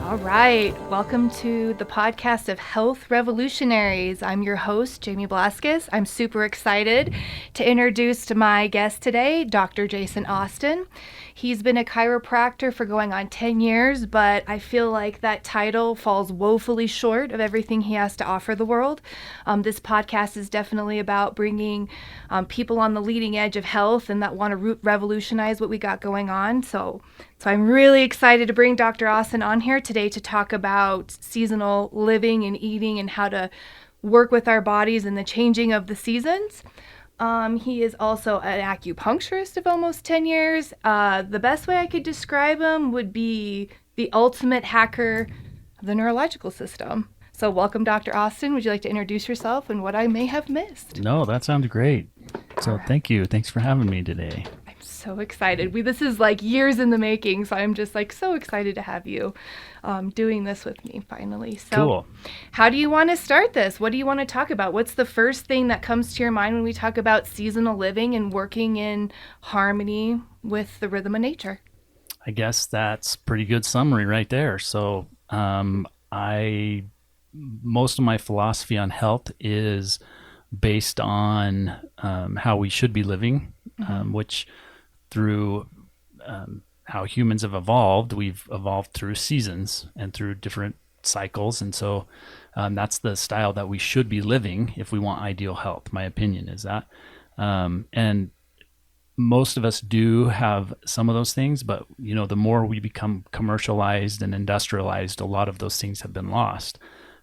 All right. Welcome to the podcast of Health Revolutionaries. I'm your host, Jamie Blasquez. I'm super excited to introduce my guest today, Dr. Jason Austin. He's been a chiropractor for going on 10 years, but I feel like that title falls woefully short of everything he has to offer the world. This podcast is definitely about bringing people on the leading edge of health and that want to revolutionize what we got going on. So I'm really excited to bring Dr. Austin on here today to talk about seasonal living and eating and how to work with our bodies in the changing of the seasons. He is also an acupuncturist of almost 10 years. The best way I could describe him would be the ultimate hacker of the neurological system. So welcome, Dr. Austin. Would you like to introduce yourself and what I may have missed? No, that sounds great. So thank you. Thanks for having me today. So excited. This is like years in the making, so I'm just like so excited to have you doing this with me finally. So cool. How do you want to start this? What do you want to talk about? What's the first thing that comes to your mind when we talk about seasonal living and working in harmony with the rhythm of nature? I guess that's pretty good summary right there. So most of my philosophy on health is based on how we should be living, which through how humans have evolved, we've evolved through seasons and through different cycles. And so that's the style that we should be living if we want ideal health. My opinion is that. And most of us do have some of those things, but the more we become commercialized and industrialized, a lot of those things have been lost.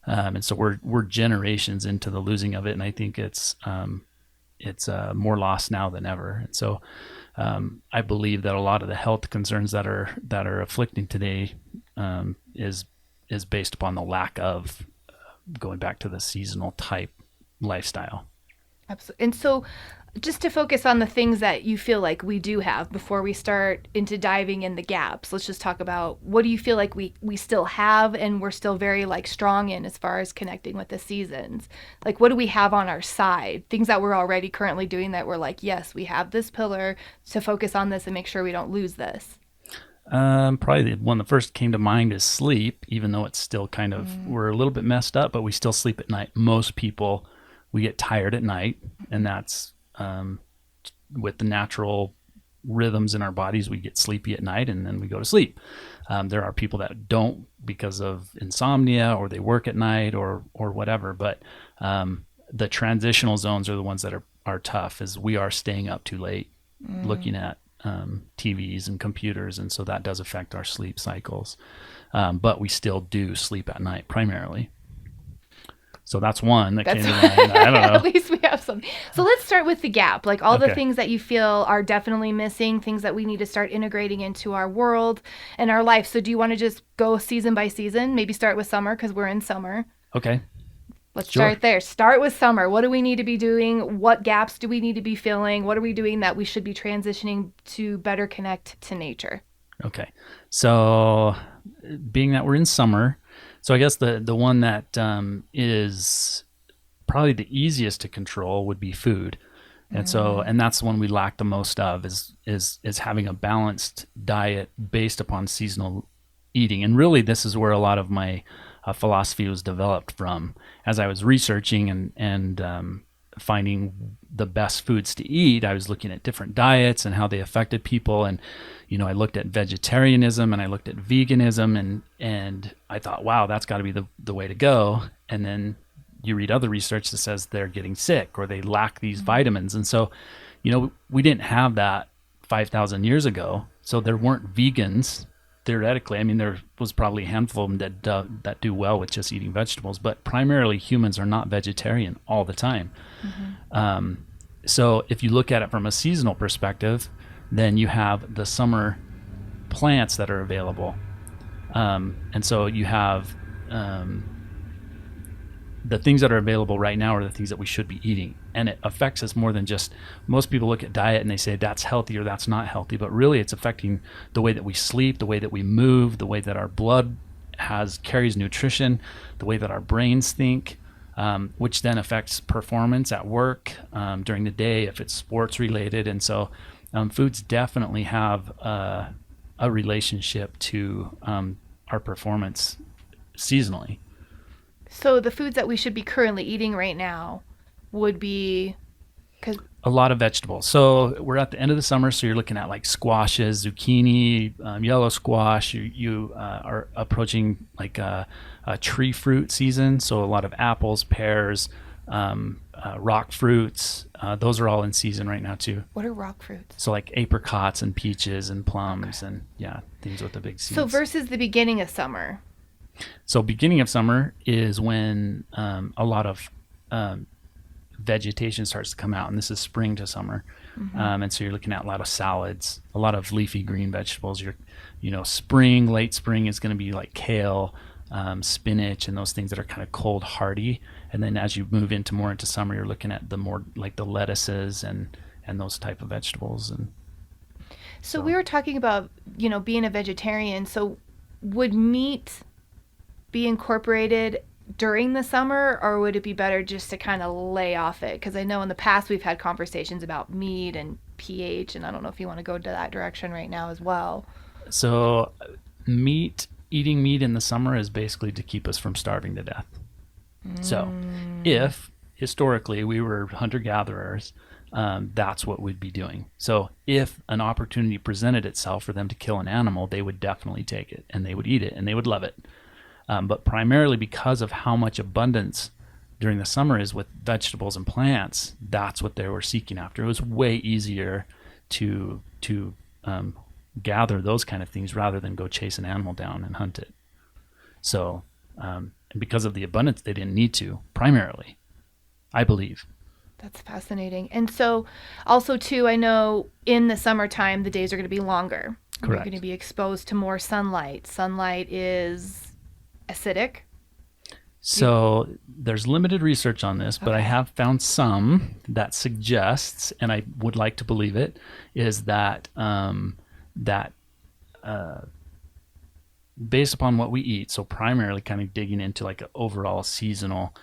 And so we're generations into the losing of it. And I think it's more lost now than ever. And so I believe that a lot of the health concerns that are afflicting today is based upon the lack of going back to the seasonal type lifestyle. Absolutely. And so just to focus on the things that you feel like we do have before we start into diving in the gaps, let's just talk about what do you feel like we still have and we're still very strong in as far as connecting with the seasons. Like what do we have on our side? Things that we're already currently doing that we're like, yes, we have this pillar to focus on this and make sure we don't lose this. Probably the one that first came to mind is sleep, even though it's still kind of, we're a little bit messed up, but we still sleep at night. Most people, we get tired at night, and that's with the natural rhythms in our bodies, we get sleepy at night and then we go to sleep. There are people that don't because of insomnia or they work at night or whatever, but the transitional zones are the ones that are tough, as we are staying up too late looking at TVs and computers, and so that does affect our sleep cycles. But we still do sleep at night primarily. So that's one that came to mind. I don't know. At least we have something. So let's start with the gap, like all the things that you feel are definitely missing, things that we need to start integrating into our world and our life. So do you want to just go season by season? Maybe start with summer because we're in summer. Okay. Let's start there. Start with summer. What do we need to be doing? What gaps do we need to be filling? What are we doing that we should be transitioning to better connect to nature? Okay. So being that we're in summer, so I guess the one that is probably the easiest to control would be food. And so, and that's the one we lack the most of is having a balanced diet based upon seasonal eating. And really this is where a lot of my philosophy was developed from. As I was researching and finding the best foods to eat, I was looking at different diets and how they affected people. And I looked at vegetarianism and I looked at veganism and I thought, wow, that's got to be the way to go. And then you read other research that says they're getting sick or they lack these vitamins. And so, we didn't have that 5,000 years ago. So there weren't vegans theoretically. I mean, there was probably a handful of them that do well with just eating vegetables, but primarily humans are not vegetarian all the time. So if you look at it from a seasonal perspective, then you have the summer plants that are available. And so you have the things that are available right now are the things that we should be eating. And it affects us more than just, most people look at diet and they say that's healthy or that's not healthy, but really it's affecting the way that we sleep, the way that we move, the way that our blood carries nutrition, the way that our brains think, which then affects performance at work, during the day if it's sports related. And so foods definitely have a relationship to our performance seasonally. So the foods that we should be currently eating right now would be, because A lot of vegetables. So we're at the end of the summer, so you're looking at like squashes, zucchini, yellow squash. You are approaching like a tree fruit season, so a lot of apples, pears, rock fruits. Those are all in season right now too. what are rock fruits? So like apricots and peaches and plums and things with the big seeds. So versus the beginning of summer. So beginning of summer is when a lot of vegetation starts to come out, and this is spring to summer. And so you're looking at a lot of salads, a lot of leafy green vegetables. Spring, late spring is going to be like kale, spinach, and those things that are kind of cold hardy. And then as you move more into summer, you're looking at the more like the lettuces and those type of vegetables. And So we were talking about, being a vegetarian. So would meat be incorporated during the summer, or would it be better just to kind of lay off it? Because I know in the past we've had conversations about meat and pH, and I don't know if you want to go to that direction right now as well. so eating meat in the summer is basically to keep us from starving to death. So if historically we were hunter-gatherers, that's what we'd be doing. So if an opportunity presented itself for them to kill an animal, they would definitely take it, and they would eat it, and they would love it. But primarily because of how much abundance during the summer is with vegetables and plants, that's what they were seeking after. It was way easier to gather those kind of things rather than go chase an animal down and hunt it. So, and because of the abundance, they didn't need to, primarily, I believe. That's fascinating. And so also too, I know in the summertime the days are going to be longer. You're Correct. going to be exposed to more sunlight. Sunlight is acidic. So there's limited research on this, but I Okay. have found some that suggests, and I would like to believe it, is that based upon what we eat, so primarily kind of digging into like an overall seasonal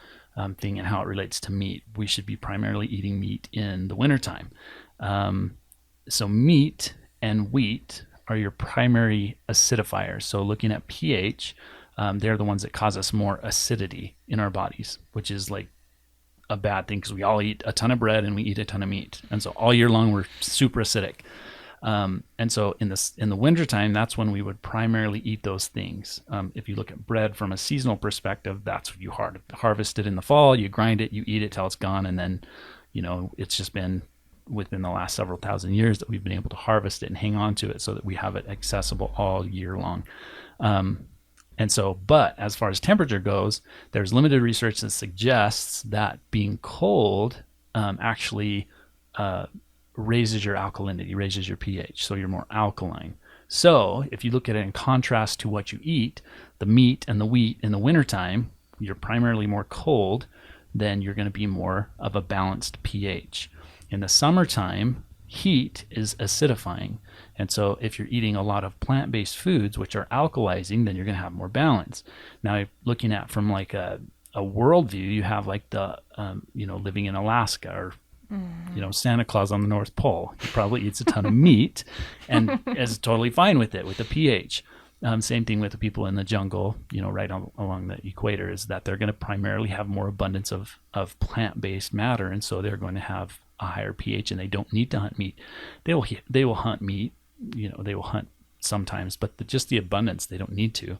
thing and how it relates to meat, we should be primarily eating meat in the wintertime. So meat and wheat are your primary acidifiers. So looking at pH, they're the ones that cause us more acidity in our bodies, which is like a bad thing because we all eat a ton of bread and we eat a ton of meat. And so all year long, we're super acidic. And so in the wintertime, that's when we would primarily eat those things. If you look at bread from a seasonal perspective, that's what you harvest it in the fall, you grind it, you eat it till it's gone. And then, it's just been within the last several thousand years that we've been able to harvest it and hang on to it so that we have it accessible all year long. But as far as temperature goes, there's limited research that suggests that being cold actually raises your alkalinity, raises your pH, so you're more alkaline. So if you look at it in contrast to what you eat, the meat and the wheat in the wintertime, you're primarily more cold, then you're going to be more of a balanced pH. In the summertime, heat is acidifying. And so if you're eating a lot of plant-based foods, which are alkalizing, then you're going to have more balance. Now, looking at from like a worldview, you have like the, living in Alaska or, Santa Claus on the North Pole. He probably eats a ton of meat and is totally fine with it, with the pH. Same thing with the people in the jungle, right along the equator, is that they're going to primarily have more abundance of plant-based matter. And so they're going to have a higher pH, and they don't need to hunt meat. They will hunt meat, they will hunt sometimes, but just the abundance, they don't need to.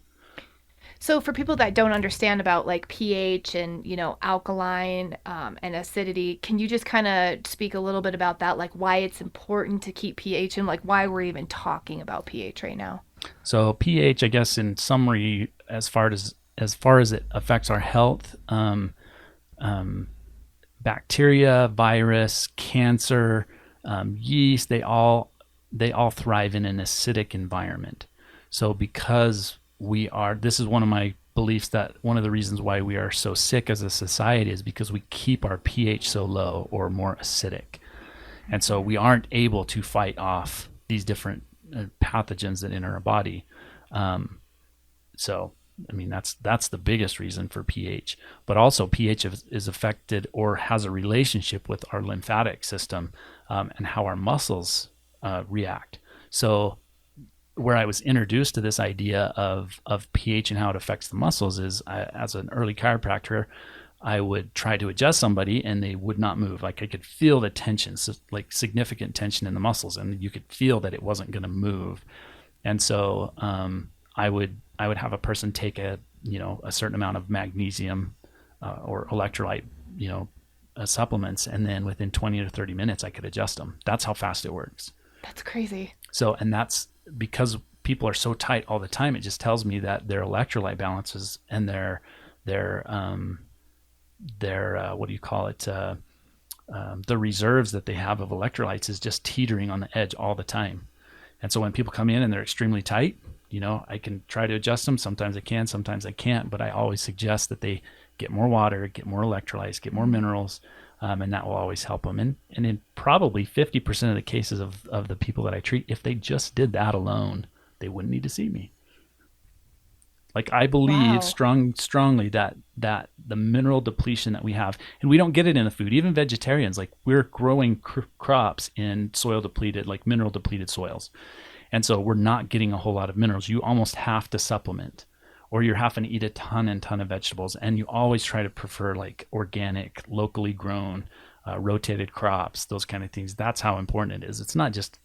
So for people that don't understand about like pH and, alkaline and acidity, can you just kind of speak a little bit about that, like why it's important to keep pH and like why we're even talking about pH right now? So pH, I guess in summary, as far as it affects our health, bacteria, virus, cancer, yeast, they all thrive in an acidic environment. So because this is one of my beliefs, that one of the reasons why we are so sick as a society is because we keep our pH so low or more acidic. And so we aren't able to fight off these different pathogens that enter our body. That's the biggest reason for pH. But also pH is affected or has a relationship with our lymphatic system and how our muscles react. So where I was introduced to this idea of pH and how it affects the muscles is as an early chiropractor, I would try to adjust somebody and they would not move. Like I could feel the tension, so like significant tension in the muscles, and you could feel that it wasn't going to move. And so I would have a person take a certain amount of magnesium or electrolyte supplements, and then within 20 to 30 minutes I could adjust them. That's how fast it works. That's crazy. So, and that's because people are so tight all the time. It just tells me that their electrolyte balances and their what do you call it? The reserves that they have of electrolytes is just teetering on the edge all the time. And so when people come in and they're extremely tight, I can try to adjust them. Sometimes I can, sometimes I can't, but I always suggest that they get more water, get more electrolytes, get more minerals, and that will always help them. And in probably 50% of the cases of the people that I treat, if they just did that alone, they wouldn't need to see me. Like I believe strongly that the mineral depletion that we have, and we don't get it in the food, even vegetarians, like we're growing crops in soil depleted, like mineral depleted soils. And so we're not getting a whole lot of minerals. You almost have to supplement, or you're having to eat a ton of vegetables. And you always try to prefer like organic, locally grown, rotated crops, those kind of things. That's how important it is. It's not just,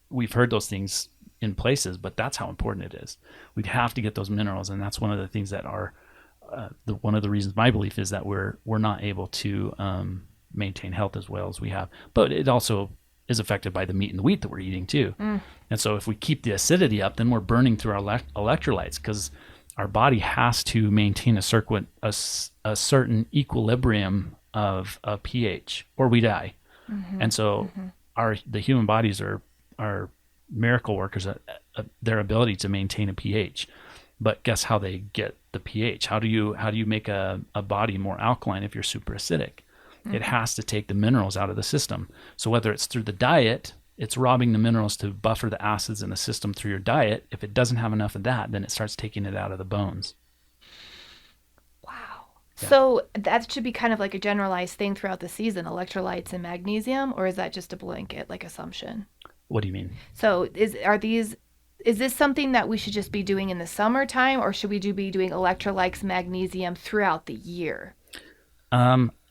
we've heard those things in places, but that's how important it is. We'd have to get those minerals. And that's one of the things that are, one of the reasons my belief is that we're not able to maintain health as well as we have. But it also is affected by the meat and the wheat that we're eating too. And so if we keep the acidity up, then we're burning through our electrolytes, because our body has to maintain a certain equilibrium of pH or we die. And so the human bodies are miracle workers at their ability to maintain a pH. But guess how they get the pH? How do you make a body more alkaline if you're super acidic? It has to take the minerals out of the system. So whether it's through the diet, it's robbing the minerals to buffer the acids in the system through your diet. If it doesn't have enough of that, then it starts taking it out of the bones. Wow. Yeah. So that should be kind of like a generalized thing throughout the season, electrolytes and magnesium, or is that just a blanket like assumption? What do you mean? So is this something that we should just be doing in the summertime, or should we be doing electrolytes, magnesium throughout the year?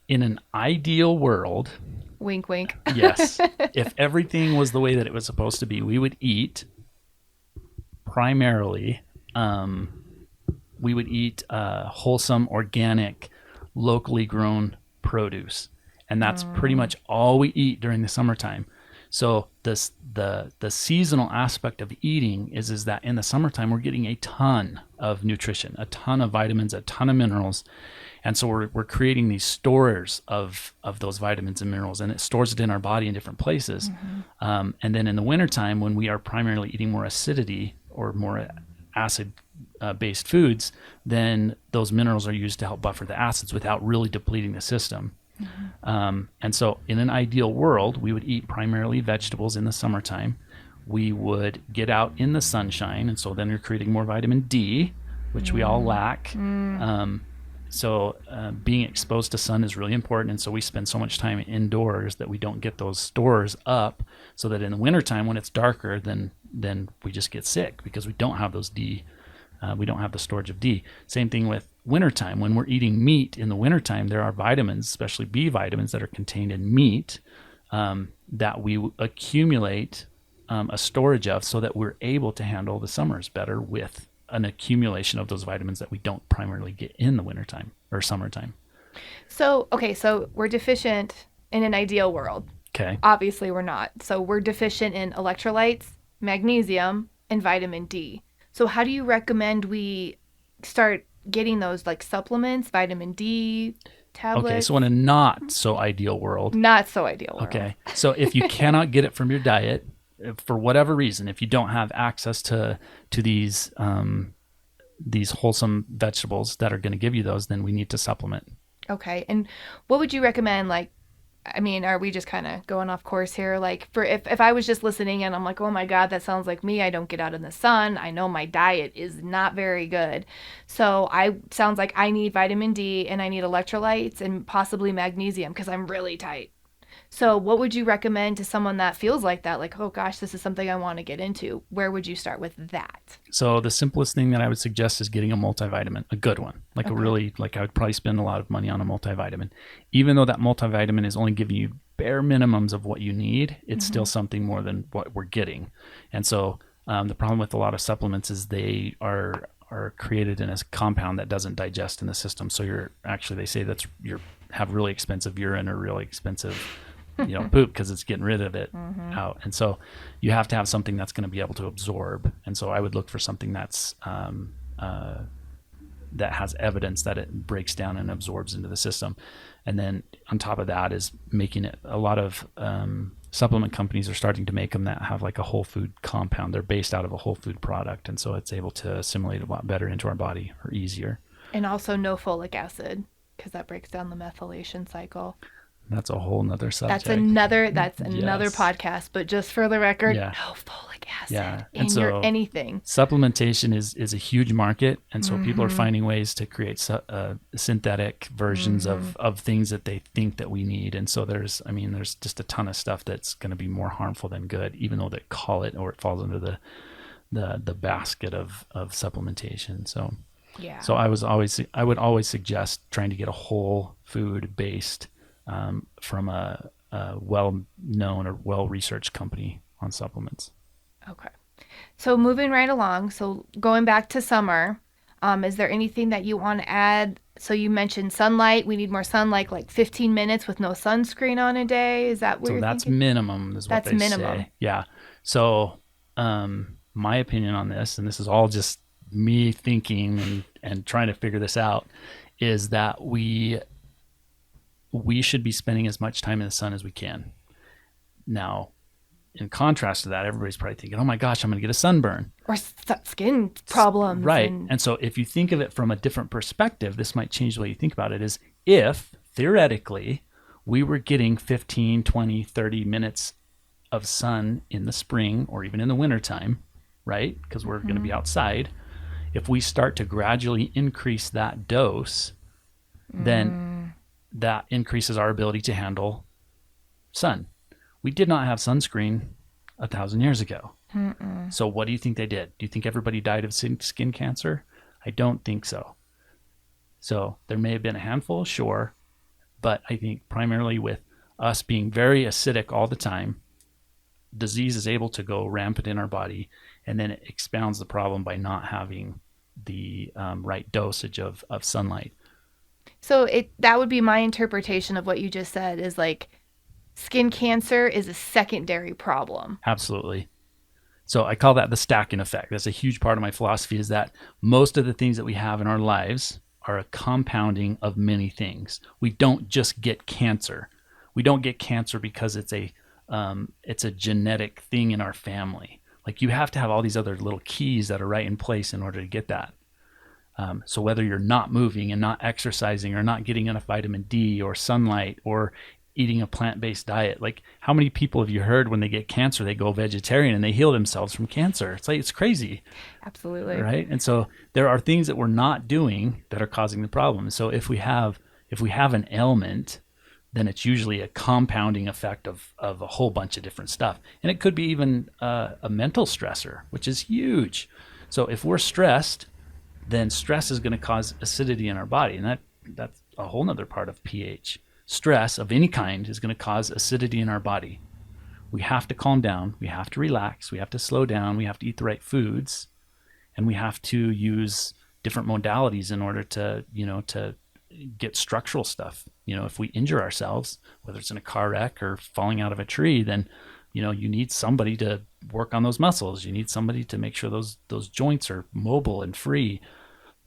In an ideal world, wink, wink. Yes. If everything was the way that it was supposed to be, we would eat primarily, wholesome, organic, locally grown produce. And that's pretty much all we eat during the summertime. So the seasonal aspect of eating is that in the summertime, we're getting a ton of nutrition, a ton of vitamins, a ton of minerals. And so we're creating these stores of those vitamins and minerals, and it stores it in our body in different places. And then in the wintertime, when we are primarily eating more acidity or more acid-based foods, then those minerals are used to help buffer the acids without really depleting the system. And so in an ideal world, we would eat primarily vegetables in the summertime. We would get out in the sunshine, and so then you're creating more vitamin D, which we all lack. So being exposed to sun is really important, and so we spend so much time indoors that we don't get those stores up, so that in the wintertime when it's darker, then we just get sick because we don't have those D. We don't have the storage of D. Same thing with wintertime. When we're eating meat in the wintertime, there are vitamins, especially B vitamins, that are contained in meat that we accumulate a storage of, so that we're able to handle the summers better with an accumulation of those vitamins that we don't primarily get in the wintertime or summertime. So we're deficient in an ideal world. Okay. Obviously we're not. So we're deficient in electrolytes, magnesium, and vitamin D. So how do you recommend we start getting those, like supplements, vitamin D tablets? Okay, so in a not so ideal world. Not so ideal world. Okay. So if you cannot get it from your diet, for whatever reason, if you don't have access to these wholesome vegetables that are going to give you those, then we need to supplement. Okay. And what would you recommend? Like, I mean, are we just kind of going off course here? Like, for if I was just listening and I'm like, oh my God, that sounds like me. I don't get out in the sun. I know my diet is not very good. So sounds like I need vitamin D and I need electrolytes and possibly magnesium because I'm really tight. So what would you recommend to someone that feels like that? Like, oh gosh, this is something I want to get into. Where would you start with that? So the simplest thing that I would suggest is getting a multivitamin, a good one, like a Okay. really, like I would probably spend a lot of money on a multivitamin. Even though that multivitamin is only giving you bare minimums of what you need, it's still something more than what we're getting. And so the problem with a lot of supplements is they are created in a compound that doesn't digest in the system. So you're actually, they say that's you're have really expensive urine or really expensive poop because it's getting rid of it out. And so you have to have something that's going to be able to absorb. And so I would look for something that's that has evidence that it breaks down and absorbs into the system. And then on top of that is making it, a lot of supplement companies are starting to make them that have like a whole food compound. They're based out of a whole food product. And so it's able to assimilate a lot better into our body, or easier. And also no folic acid, because that breaks down the methylation cycle. That's a whole nother subject. That's another Yes. podcast, but just for the record, Yeah. no folic acid Yeah. in And so your anything. supplementation is a huge market. And so people are finding ways to create synthetic versions of things that they think that we need. And so there's just a ton of stuff that's going to be more harmful than good, even though they call it, or it falls under the basket of supplementation. So Yeah. So I would always suggest trying to get a whole food based from a well-known or well-researched company on supplements. Okay. So moving right along, so going back to summer, is there anything that you want to add? So you mentioned sunlight. We need more sunlight, like 15 minutes with no sunscreen on a day. Is that what So you're that's thinking? minimum, is what That's they minimum. say. Yeah. So my opinion on this, and this is all just me thinking and trying to figure this out, is that we should be spending as much time in the sun as we can. Now, in contrast to that, everybody's probably thinking, oh my gosh, I'm going to get a sunburn. Or skin problems. Right. And And so if you think of it from a different perspective, this might change the way you think about it, is if theoretically we were getting 15, 20, 30 minutes of sun in the spring or even in the wintertime, right? Because we're going to be outside. If we start to gradually increase that dose, then that increases our ability to handle sun. We did not have sunscreen 1,000 years ago. So what do you think they did? Do you think everybody died of skin cancer? I don't think so. So there may have been a handful, sure, but I think primarily with us being very acidic all the time, disease is able to go rampant in our body, and then it expounds the problem by not having the right dosage of sunlight. so that would be my interpretation of what you just said, is like skin cancer is a secondary problem. Absolutely. So I call that the stacking effect. That's a huge part of my philosophy, is that most of the things that we have in our lives are a compounding of many things. We don't just get cancer. We don't get cancer because it's a genetic thing in our family. Like, you have to have all these other little keys that are right in place in order to get that. So whether you're not moving and not exercising or not getting enough vitamin D or sunlight or eating a plant-based diet, like, how many people have you heard when they get cancer, they go vegetarian and they heal themselves from cancer? It's like, it's crazy. Absolutely. Right. And so there are things that we're not doing that are causing the problem. So if we have an ailment, then it's usually a compounding effect of a whole bunch of different stuff. And it could be even a mental stressor, which is huge. So if we're stressed, then stress is going to cause acidity in our body. And that's a whole nother part of pH. Stress of any kind is going to cause acidity in our body. We have to calm down. We have to relax. We have to slow down. We have to eat the right foods. And we have to use different modalities in order to get structural stuff. If we injure ourselves, whether it's in a car wreck or falling out of a tree, then, you need somebody to work on those muscles. You need somebody to make sure those joints are mobile and free.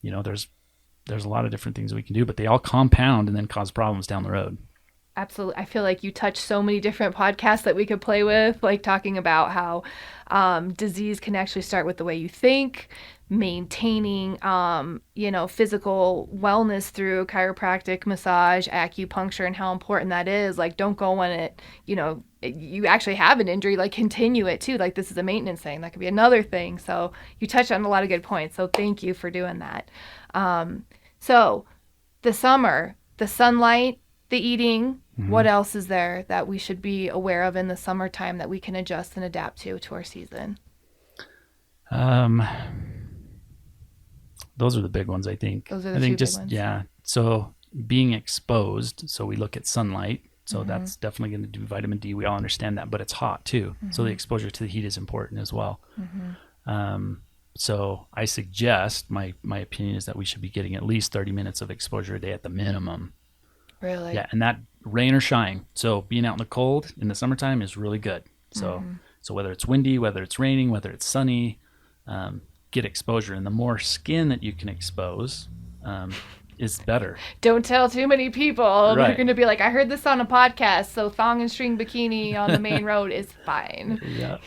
There's a lot of different things we can do, but they all compound and then cause problems down the road. Absolutely. I feel like you touched so many different podcasts that we could play with, like talking about how disease can actually start with the way you think, maintaining, physical wellness through chiropractic, massage, acupuncture, and how important that is. Like, don't go when you actually have an injury, like continue it too. Like, this is a maintenance thing. That could be another thing. So you touched on a lot of good points. So thank you for doing that. So the summer, the sunlight, the eating, What else is there that we should be aware of in the summertime that we can adjust and adapt to our season? Those are the big ones, I think. Those are the I think two just, big ones. yeah. So being exposed. So we look at sunlight. So that's definitely going to do vitamin D. We all understand that, but it's hot too. So the exposure to the heat is important as well. So I suggest, my opinion is that we should be getting at least 30 minutes of exposure a day at the minimum. Really? Yeah, and that rain or shine. So being out in the cold in the summertime is really good. So so whether it's windy, whether it's raining, whether it's sunny, get exposure. And the more skin that you can expose is better. Don't tell too many people. They're Right. going to be like, I heard this on a podcast, so thong and string bikini on the main road is fine. Yeah.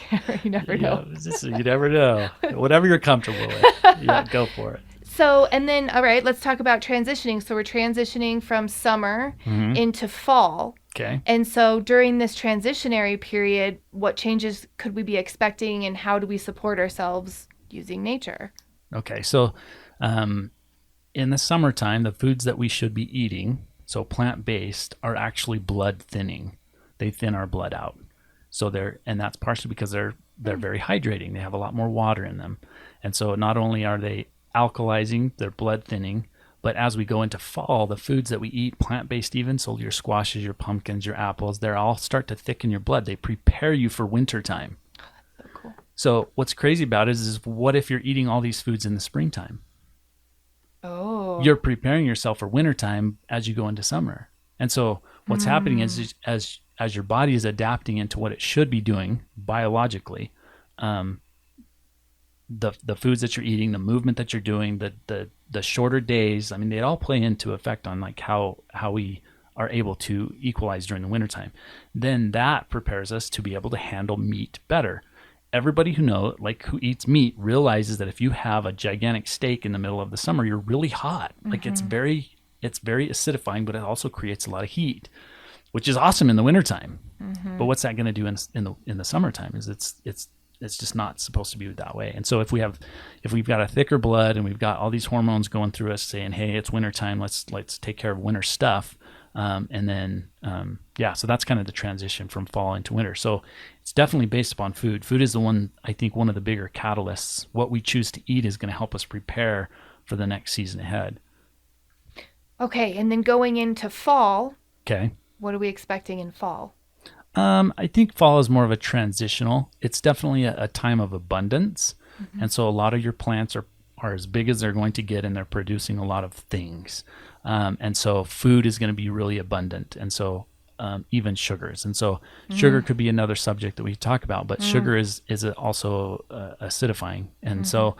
You never know. You never know. Whatever you're comfortable with, yeah, go for it. So, and then, all right, let's talk about transitioning. So we're transitioning from summer into fall. Okay. And so during this transitionary period, what changes could we be expecting and how do we support ourselves using nature? Okay. So in the summertime, the foods that we should be eating, so plant-based, are actually blood thinning. They thin our blood out. So and that's partially because they're very hydrating. They have a lot more water in them. And so not only are they alkalizing, they're blood thinning, but as we go into fall, the foods that we eat, plant-based even, so your squashes, your pumpkins, your apples, they all start to thicken your blood. They prepare you for wintertime. So cool. So what's crazy about it is what if you're eating all these foods in the springtime? Oh. You're preparing yourself for wintertime as you go into summer. And so what's happening is as your body is adapting into what it should be doing biologically, the foods that you're eating, the movement that you're doing, the shorter days, I mean, they all play into effect on like how we are able to equalize during the wintertime. Then that prepares us to be able to handle meat better. Everybody who eats meat realizes that if you have a gigantic steak in the middle of the summer, you're really hot. Like it's very acidifying, but it also creates a lot of heat, which is awesome in the wintertime. But what's that going to do in the summertime is it's just not supposed to be that way. And so if we've got a thicker blood and we've got all these hormones going through us saying, hey, it's wintertime, let's take care of winter stuff. So that's kind of the transition from fall into winter. So it's definitely based upon food. Food is one of the bigger catalysts. What we choose to eat is going to help us prepare for the next season ahead. Okay, and then going into fall, Okay. what are we expecting in fall? I think fall is more of a transitional. It's definitely a time of abundance. And so a lot of your plants are as big as they're going to get, and they're producing a lot of things. And so food is going to be really abundant. And so even sugars. And so sugar could be another subject that we talk about, but sugar is also acidifying. And so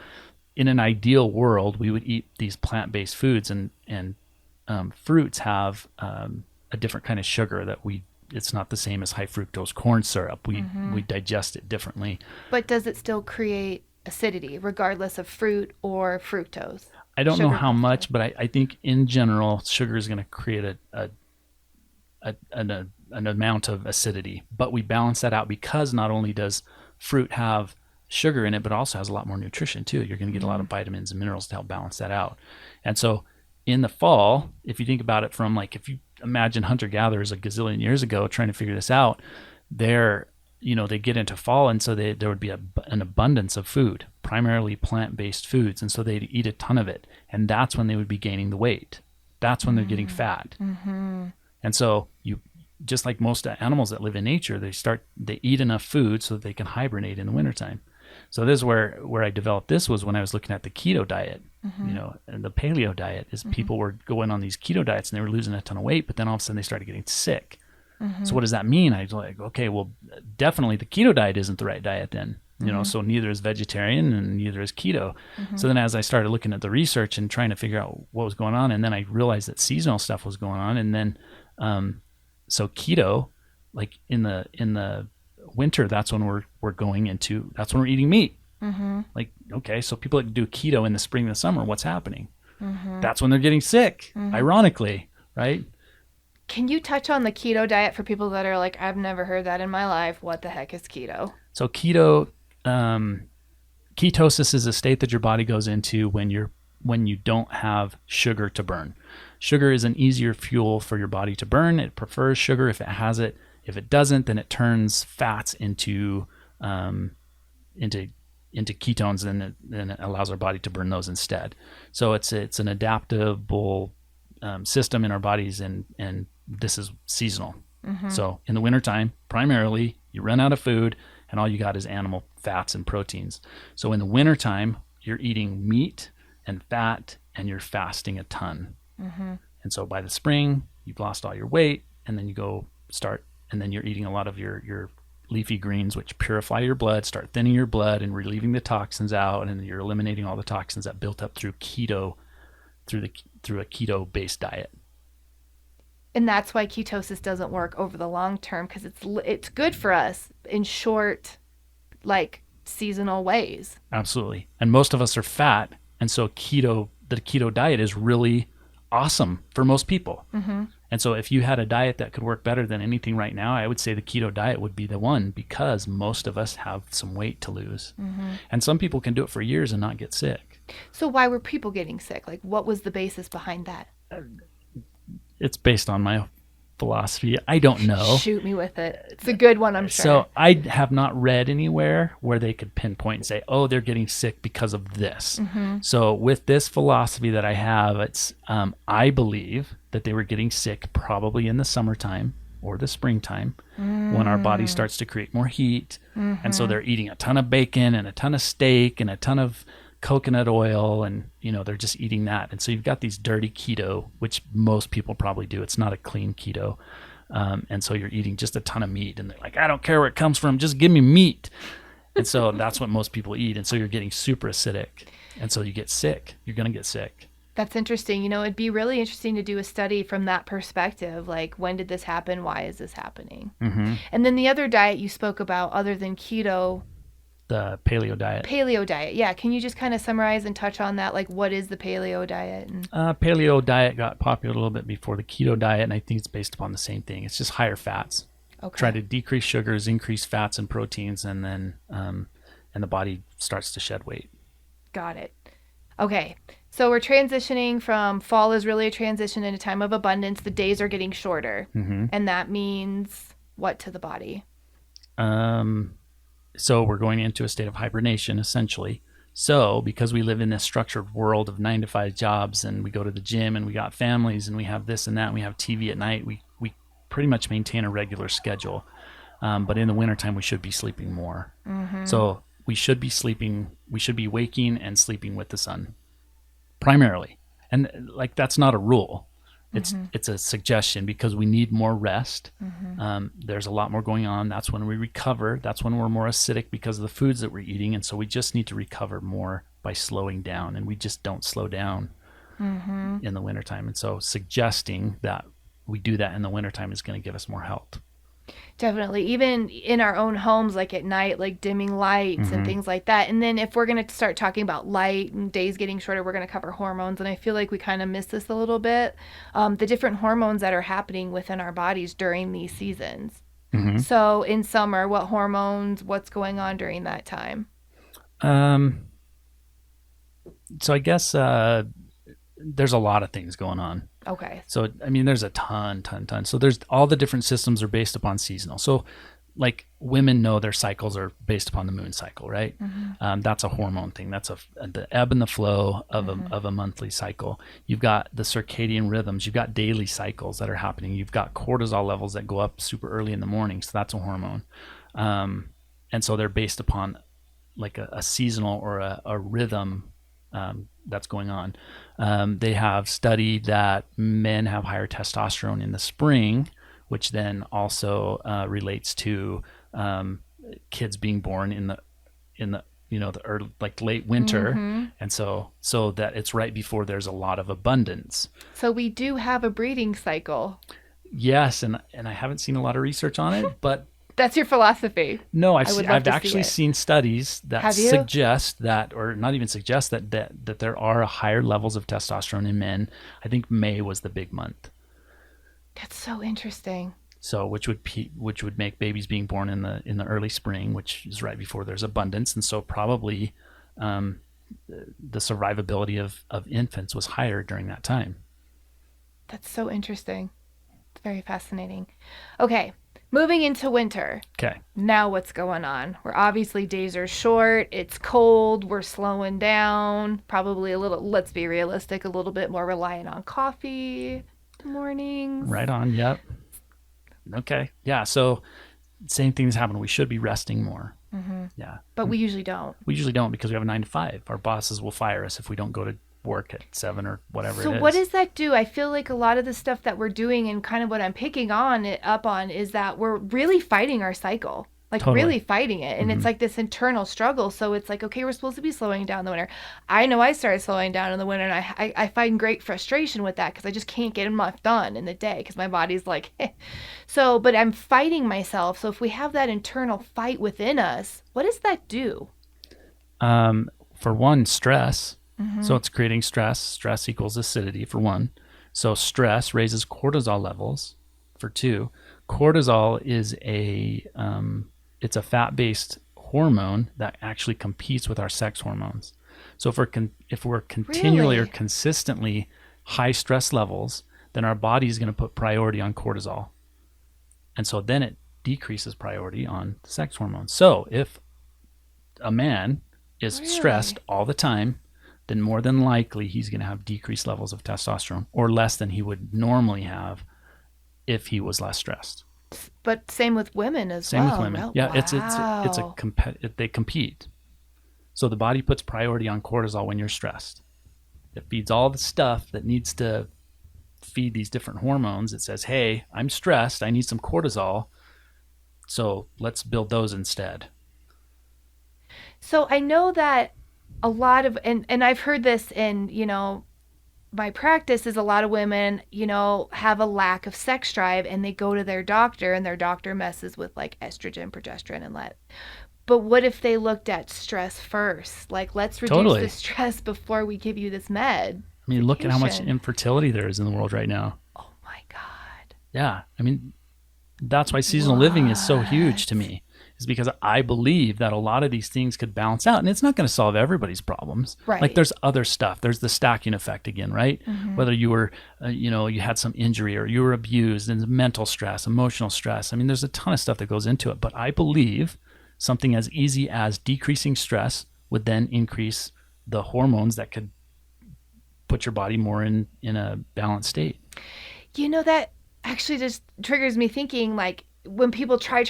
in an ideal world, we would eat these plant-based foods, and fruits have a different kind of sugar that it's not the same as high fructose corn syrup. We digest it differently. But does it still create acidity regardless of fruit or fructose? I don't know how much, but I think in general, sugar is going to create an amount of acidity. But we balance that out because not only does fruit have sugar in it, but also has a lot more nutrition too. You're going to get a lot of vitamins and minerals to help balance that out. And so in the fall, if you think about it from if you imagine hunter-gatherers a gazillion years ago trying to figure this out, they get into fall, and so there would be an abundance of food, primarily plant-based foods, and so they'd eat a ton of it, and that's when they would be gaining the weight. That's when they're getting fat. And so just like most animals that live in nature, they eat enough food so that they can hibernate in the wintertime. So this is where I developed this was when I was looking at the keto diet, and the paleo diet is people were going on these keto diets and they were losing a ton of weight, but then all of a sudden they started getting sick. So what does that mean? I was like, okay, well, definitely the keto diet isn't the right diet then, so neither is vegetarian and neither is keto. So then as I started looking at the research and trying to figure out what was going on, and then I realized that seasonal stuff was going on. And then, so keto, like in the winter, that's when we're eating meat. Like, okay, so people that do keto in the spring and the summer, what's happening? That's when they're getting sick, ironically, right? Can you touch on the keto diet for people that are like, I've never heard that in my life. What the heck is keto? So ketosis is a state that your body goes into when you're when you don't have sugar to burn. Sugar is an easier fuel for your body to burn. It prefers sugar if it has it. If it doesn't, then it turns fats into ketones, and then it allows our body to burn those instead. So it's an adaptable system in our bodies, and this is seasonal. So in the wintertime, primarily, you run out of food, and all you got is animal fats and proteins. So in the wintertime, you're eating meat and fat, and you're fasting a ton. And so by the spring, you've lost all your weight, and then and then you're eating a lot of your leafy greens, which purify your blood, start thinning your blood and relieving the toxins out, and you're eliminating all the toxins that built up through a keto-based diet. And that's why ketosis doesn't work over the long term, because it's good for us in short, like seasonal ways. Absolutely. And most of us are fat, and so the keto diet is really awesome for most people. And so if you had a diet that could work better than anything right now, I would say the keto diet would be the one, because most of us have some weight to lose. And some people can do it for years and not get sick. So why were people getting sick? Like, what was the basis behind that? It's based on my philosophy. I don't know. Shoot me with it. It's a good one, I'm sure. So I have not read anywhere where they could pinpoint and say, oh, they're getting sick because of this. So with this philosophy that I have, it's I believe that they were getting sick probably in the summertime or the springtime when our body starts to create more heat. And so they're eating a ton of bacon and a ton of steak and a ton of coconut oil, and they're just eating that. And so you've got these dirty keto, which most people probably do. It's not a clean keto. And so you're eating just a ton of meat, and they're like, I don't care where it comes from, just give me meat. And so that's what most people eat. And so you're getting super acidic, and so you get sick. You're going to get sick. That's interesting. It'd be really interesting to do a study from that perspective. Like, when did this happen? Why is this happening? And then the other diet you spoke about, other than keto, the paleo diet. Paleo diet. Yeah. Can you just kind of summarize and touch on that? Like, what is the paleo diet? Paleo diet got popular a little bit before the keto diet, and I think it's based upon the same thing. It's just higher fats. Okay. Try to decrease sugars, increase fats and proteins, and then and the body starts to shed weight. Got it. Okay. So we're transitioning from fall is really a transition in a time of abundance. The days are getting shorter. And that means what to the body? So we're going into a state of hibernation, essentially. So because we live in this structured world of 9-to-5 jobs, and we go to the gym, and we got families, and we have this and that, and we have TV at night, we pretty much maintain a regular schedule. But in the wintertime, we should be sleeping more. So we should be waking and sleeping with the sun, primarily. And like, that's not a rule. It's a suggestion, because we need more rest. There's a lot more going on. That's when we recover. That's when we're more acidic because of the foods that we're eating. And so we just need to recover more by slowing down. And we just don't slow down in the wintertime. And so suggesting that we do that in the wintertime is going to give us more health. Definitely. Even in our own homes, like at night, like dimming lights and things like that. And then if we're going to start talking about light and days getting shorter, we're going to cover hormones. And I feel like we kind of miss this a little bit. The different hormones that are happening within our bodies during these seasons. So in summer, what hormones, what's going on during that time? So I guess there's a lot of things going on. Okay. So, I mean, there's a ton. So there's all the different systems are based upon seasonal. So like, women know their cycles are based upon the moon cycle, right? That's a hormone thing. That's the ebb and the flow of a monthly cycle. You've got the circadian rhythms. You've got daily cycles that are happening. You've got cortisol levels that go up super early in the morning. So that's a hormone. And so they're based upon like a seasonal or a rhythm that's going on. They have studied that men have higher testosterone in the spring, which then also relates to kids being born in the the early, like late winter, and so that it's right before there's a lot of abundance. So we do have a breeding cycle. Yes, and I haven't seen a lot of research on it, but that's your philosophy. No, I've actually seen studies that suggest that, or not even suggest that there are higher levels of testosterone in men. I think May was the big month. That's so interesting. So which would make babies being born in the early spring, which is right before there's abundance, and so probably the survivability of infants was higher during that time. That's so interesting. It's very fascinating. Okay, moving into winter. Okay. Now what's going on? We're obviously days are short, it's cold, we're slowing down, probably a little, let's be realistic, a little bit more reliant on coffee mornings. Right on. Yep. Okay. Yeah. So same things happen. We should be resting more. Yeah. But we usually don't. We usually don't because we have a 9 to 5. Our bosses will fire us if we don't go to work at 7 or whatever So it is. what does that do? I feel like a lot of the stuff that we're doing and kind of what I'm picking on it up on is that we're really fighting our cycle. Like Totally. really fighting it. And it's like this internal struggle. So it's like, okay, we're supposed to be slowing down in the winter. I know I started slowing down in the winter and I find great frustration with that because I just can't get enough done in the day because my body's like, eh. So, but I'm fighting myself. So if we have that internal fight within us, what does that do? For one, stress. So it's creating stress. Stress equals acidity for one. So stress raises cortisol levels. For two, cortisol is it's a fat-based hormone that actually competes with our sex hormones. So if we're continually or Really? consistently high stress levels, then our body is going to put priority on cortisol, and so then it decreases priority on the sex hormones. So if a man is stressed Really? all the time, then more than likely he's going to have decreased levels of testosterone or less than he would normally have if he was less stressed. But same with women as Same well. with women. Well, Yeah, wow. they compete. So the body puts priority on cortisol when you're stressed. It feeds all the stuff that needs to feed these different hormones. It says, "Hey, I'm stressed. I need some cortisol. So let's build those instead." So I know that a lot of and I've heard this in, my practice is a lot of women, have a lack of sex drive and they go to their doctor and their doctor messes with like estrogen, progesterone and let. But what if they looked at stress first? Like let's reduce Totally. the stress before we give you this med. I mean, look at how much Medication. infertility there is in the world right now. Oh my God. Yeah. I mean, that's why seasonal living is so huge to me, is because I believe that a lot of these things could balance out, and it's not going to solve everybody's problems. Right. Like there's other stuff. There's the stacking effect again, right? Whether you were, you had some injury or you were abused, and mental stress, emotional stress. I mean, there's a ton of stuff that goes into it, but I believe something as easy as decreasing stress would then increase the hormones that could put your body more in a balanced state. That actually just triggers me thinking like when people try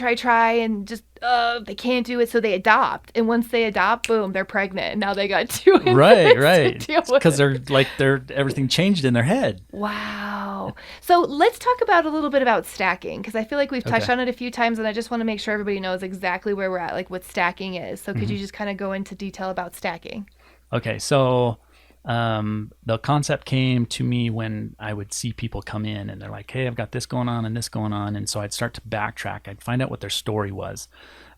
and just they can't do it, so they adopt, and once they adopt, boom, they're pregnant, and now they got two infants Right. to deal with. Because they're everything changed in their head. Wow. So let's talk about a little bit about stacking, because I feel like we've touched Okay. on it a few times, and I just want to make sure everybody knows exactly where we're at, like what stacking is. So could you just kind of go into detail about stacking? Okay, so the concept came to me when I would see people come in and they're like, "Hey, I've got this going on and this going on," and so I'd start to backtrack. I'd find out what their story was,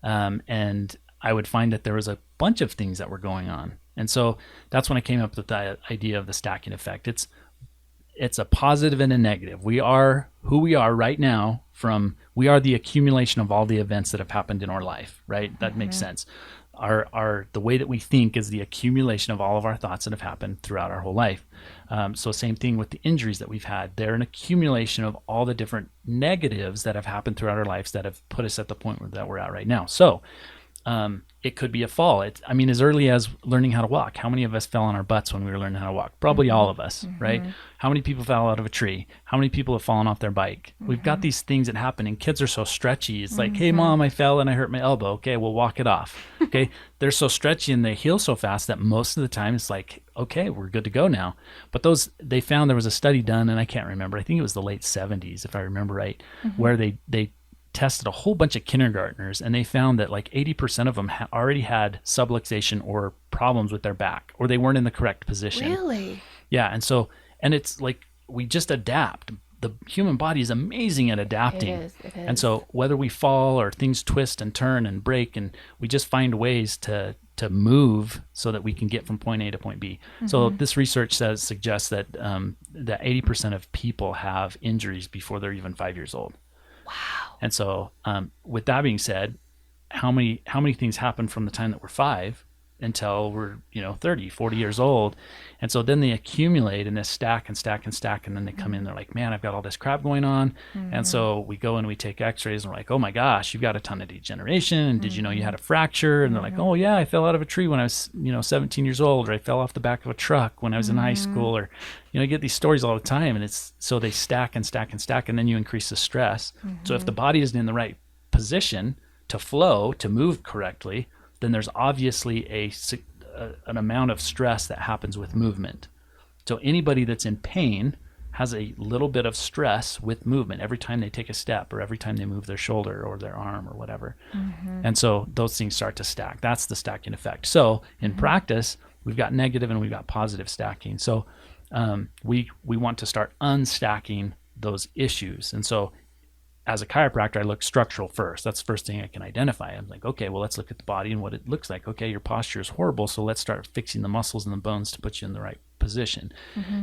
and I would find that there was a bunch of things that were going on, and so that's when I came up with the idea of the stacking effect. It's a positive and a negative. We are who we are right now. We are the accumulation of all the events that have happened in our life, right? That makes sense. The way that we think is the accumulation of all of our thoughts that have happened throughout our whole life. So same thing with the injuries that we've had. They're an accumulation of all the different negatives that have happened throughout our lives that have put us at the point that we're at right now. So it could be a fall. As early as learning how to walk. How many of us fell on our butts when we were learning how to walk? Probably all of us, right? How many people fell out of a tree? How many people have fallen off their bike? We've got these things that happen, and kids are so stretchy. It's like, "Hey, Mom, I fell and I hurt my elbow." Okay, we'll walk it off. Okay, they're so stretchy and they heal so fast that most of the time it's like, okay, we're good to go now. But they found there was a study done, and I can't remember. I think it was the late 70s, if I remember right, where they tested a whole bunch of kindergartners, and they found that like 80% of them already had subluxation or problems with their back, or they weren't in the correct position. Really? Yeah, and it's like we just adapt. The human body is amazing at adapting. It is. And so whether we fall or things twist and turn and break, and we just find ways to move so that we can get from point A to point B. So this research suggests that that 80% of people have injuries before they're even 5 years old. Wow. And so with that being said, how many things happen from the time that we're 5 until we're 30, 40 years old. And so then they accumulate and they stack and stack and stack, and then they come in, they're like, man, I've got all this crap going on. And so we go and we take x-rays, and we're like, oh my gosh, you've got a ton of degeneration, and did you know you had a fracture? And they're like, oh yeah, I fell out of a tree when I was 17 years old, or I fell off the back of a truck when I was in high school, or you get these stories all the time. And it's so they stack and stack and stack, and then you increase the stress. So if the body isn't in the right position to flow, to move correctly, then there's obviously an amount of stress that happens with movement. So anybody that's in pain has a little bit of stress with movement every time they take a step, or every time they move their shoulder or their arm or whatever. And so those things start to stack. That's the stacking effect. So in practice, we've got negative and we've got positive stacking. So we want to start unstacking those issues. And so as a chiropractor, I look structural first. That's the first thing I can identify. I'm like, okay, well, let's look at the body and what it looks like. Okay, your posture is horrible, so let's start fixing the muscles and the bones to put you in the right position.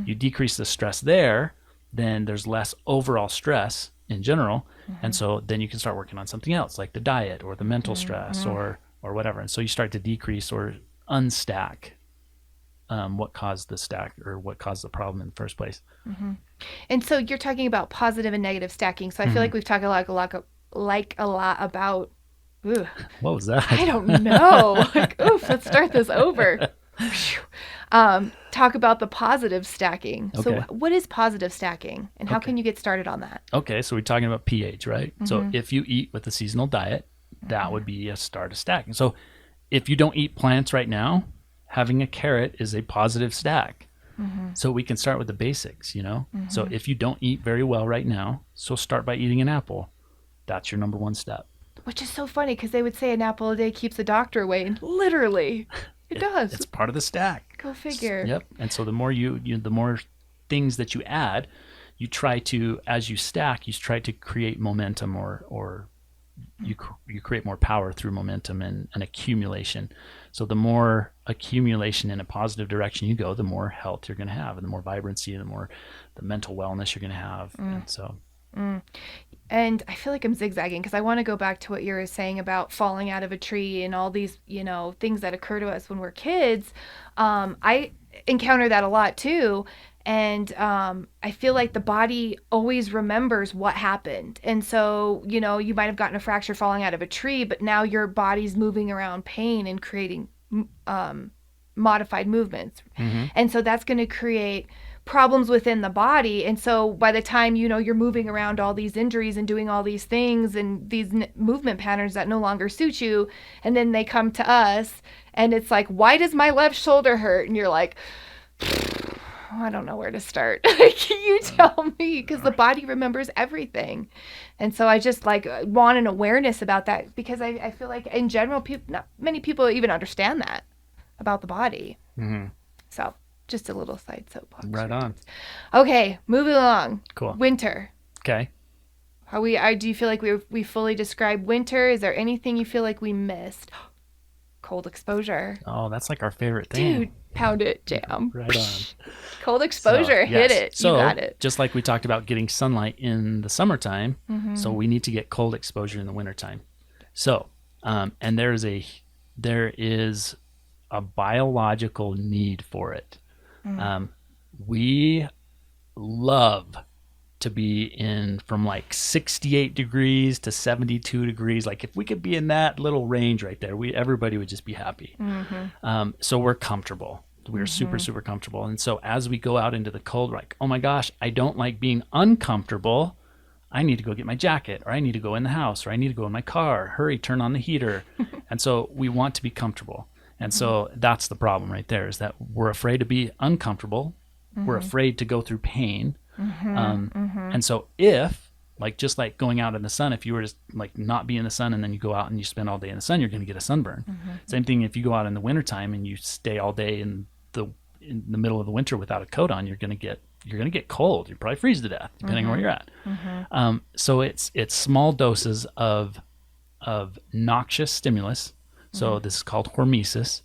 You decrease the stress there, then there's less overall stress in general. And so then you can start working on something else, like the diet or the mental stress or whatever. And so you start to decrease or unstack what caused the stack, or what caused the problem in the first place. And so you're talking about positive and negative stacking. So I feel like we've talked a lot about. Ooh, what was that? I don't know. Let's start this over. Talk about the positive stacking. Okay. So what is positive stacking, and how can you get started on that? Okay, so we're talking about pH, right? So if you eat with a seasonal diet, that would be a start of stacking. So if you don't eat plants right now, having a carrot is a positive stack. So we can start with the basics, So if you don't eat very well right now, so start by eating an apple. That's your number one step. Which is so funny, because they would say an apple a day keeps the doctor away, and literally it does. It's part of the stack. Go figure. Yep. And so the more the more things that you add, you try to, as you stack, you try to create momentum, or you create more power through momentum and accumulation. So the more accumulation in a positive direction you go, the more health you're going to have, and the more vibrancy, and the more the mental wellness you're going to have. And so. And I feel like I'm zigzagging, because I want to go back to what you were saying about falling out of a tree and all these, things that occur to us when we're kids. I encounter that a lot too. And I feel like the body always remembers what happened. And so, you might have gotten a fracture falling out of a tree, but now your body's moving around pain and creating modified movements. And so that's going to create problems within the body. And so by the time, you're moving around all these injuries and doing all these things and these movement patterns that no longer suit you, and then they come to us and it's like, why does my left shoulder hurt? And you're like, I don't know where to start. You tell me, because the body remembers everything. And so I just want an awareness about that, because I feel like in general, not many people even understand that about the body. So just a little side soapbox. Right on. Okay, moving along. Cool. Winter. Okay. Do you feel like we fully described winter? Is there anything you feel like we missed? Cold exposure. Oh, that's like our favorite thing. Dude, pound it, jam. Right on. Cold exposure, hit it. So, you got it. Just like we talked about getting sunlight in the summertime, so we need to get cold exposure in the wintertime. So, and there is a biological need for it. We love to be in from 68 degrees to 72 degrees. If we could be in that little range right there, everybody would just be happy. So we're comfortable. We're super, super comfortable. And so as we go out into the cold, we're like, oh my gosh, I don't like being uncomfortable. I need to go get my jacket, or I need to go in the house, or I need to go in my car. Hurry, turn on the heater. And so we want to be comfortable. And so that's the problem right there, is that we're afraid to be uncomfortable. We're afraid to go through pain. And so if, just like going out in the sun, if you were to not be in the sun and then you go out and you spend all day in the sun, you're going to get a sunburn. Same thing if you go out in the wintertime and you stay all day in the middle of the winter without a coat on, you're going to get cold. You'll probably freeze to death, depending on where you're at. So it's small doses of noxious stimulus. So this is called hormesis.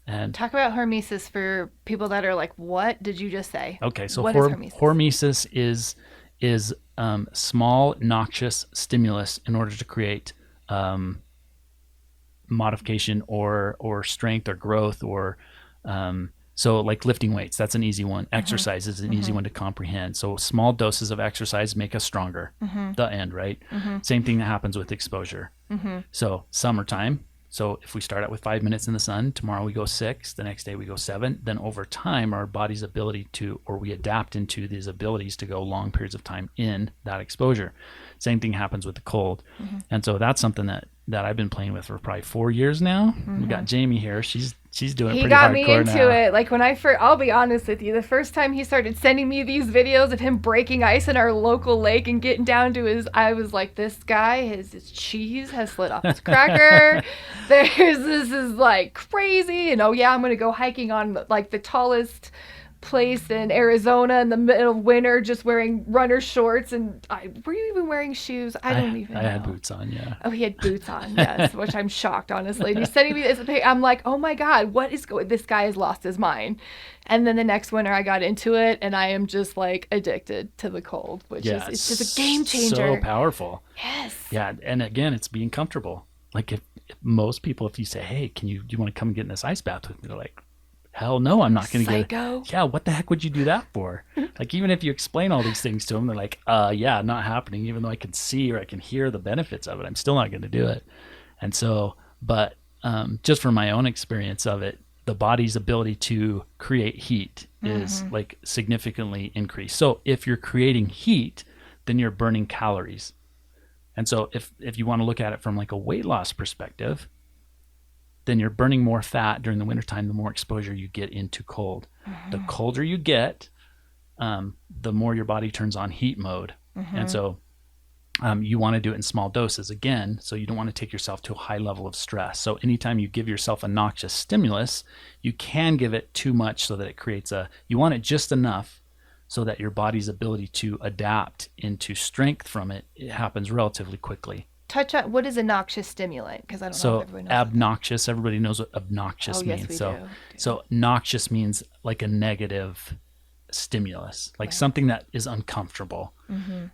And talk about hormesis for people that are like, what did you just say? Okay, so what is hormesis? Hormesis is small noxious stimulus in order to create modification or strength or growth or so like lifting weights, that's an easy one. Exercise is an easy one to comprehend. So small doses of exercise make us stronger. The end, right? Same thing that happens with exposure. So summertime. So if we start out with 5 minutes in the sun, tomorrow we go 6, the next day we go 7, then over time our body's ability to, or we adapt into these abilities to go long periods of time in that exposure. Same thing happens with the cold. And so that's something that I've been playing with for probably 4 years now. We got Jamie here. She's doing it pretty hardcore now. He got me into it. Like when I'll be honest with you, the first time he started sending me these videos of him breaking ice in our local lake and getting down to I was like, this guy, his cheese has slid off his cracker. This is like crazy. And I'm going to go hiking on like the tallest place in Arizona in the middle of winter, just wearing runner shorts. And were you even wearing shoes? I don't even know. I had boots on, yeah. Oh, he had boots on, yes, which I'm shocked, honestly. And he's sending me this picture. I'm like, oh my God, what is going? This guy has lost his mind. And then the next winter I got into it, and I am just like addicted to the cold, which is it's just a game changer. So powerful. Yes. Yeah, and again, it's being comfortable. Like if most people, if you say, hey, do you want to come and get in this ice bath with me? They're like, hell no, I'm not going to get it. Yeah, what the heck would you do that for? Like, even if you explain all these things to them, they're like, yeah, not happening. Even though I can see or I can hear the benefits of it, I'm still not going to do it. And so, but just from my own experience of it, the body's ability to create heat is like significantly increased. So if you're creating heat, then you're burning calories. And so if you want to look at it from like a weight loss perspective, then you're burning more fat during the wintertime, the more exposure you get into cold. The colder you get, the more your body turns on heat mode. And so you want to do it in small doses again, so you don't want to take yourself to a high level of stress. So anytime you give yourself a noxious stimulus, you can give it too much so that it creates you want it just enough so that your body's ability to adapt into strength from it happens relatively quickly. Touch on what is a noxious stimulant, because I don't know if everyone knows. Obnoxious, everybody knows what obnoxious means. Yes, we do. So noxious means like a negative stimulus, like something that is uncomfortable.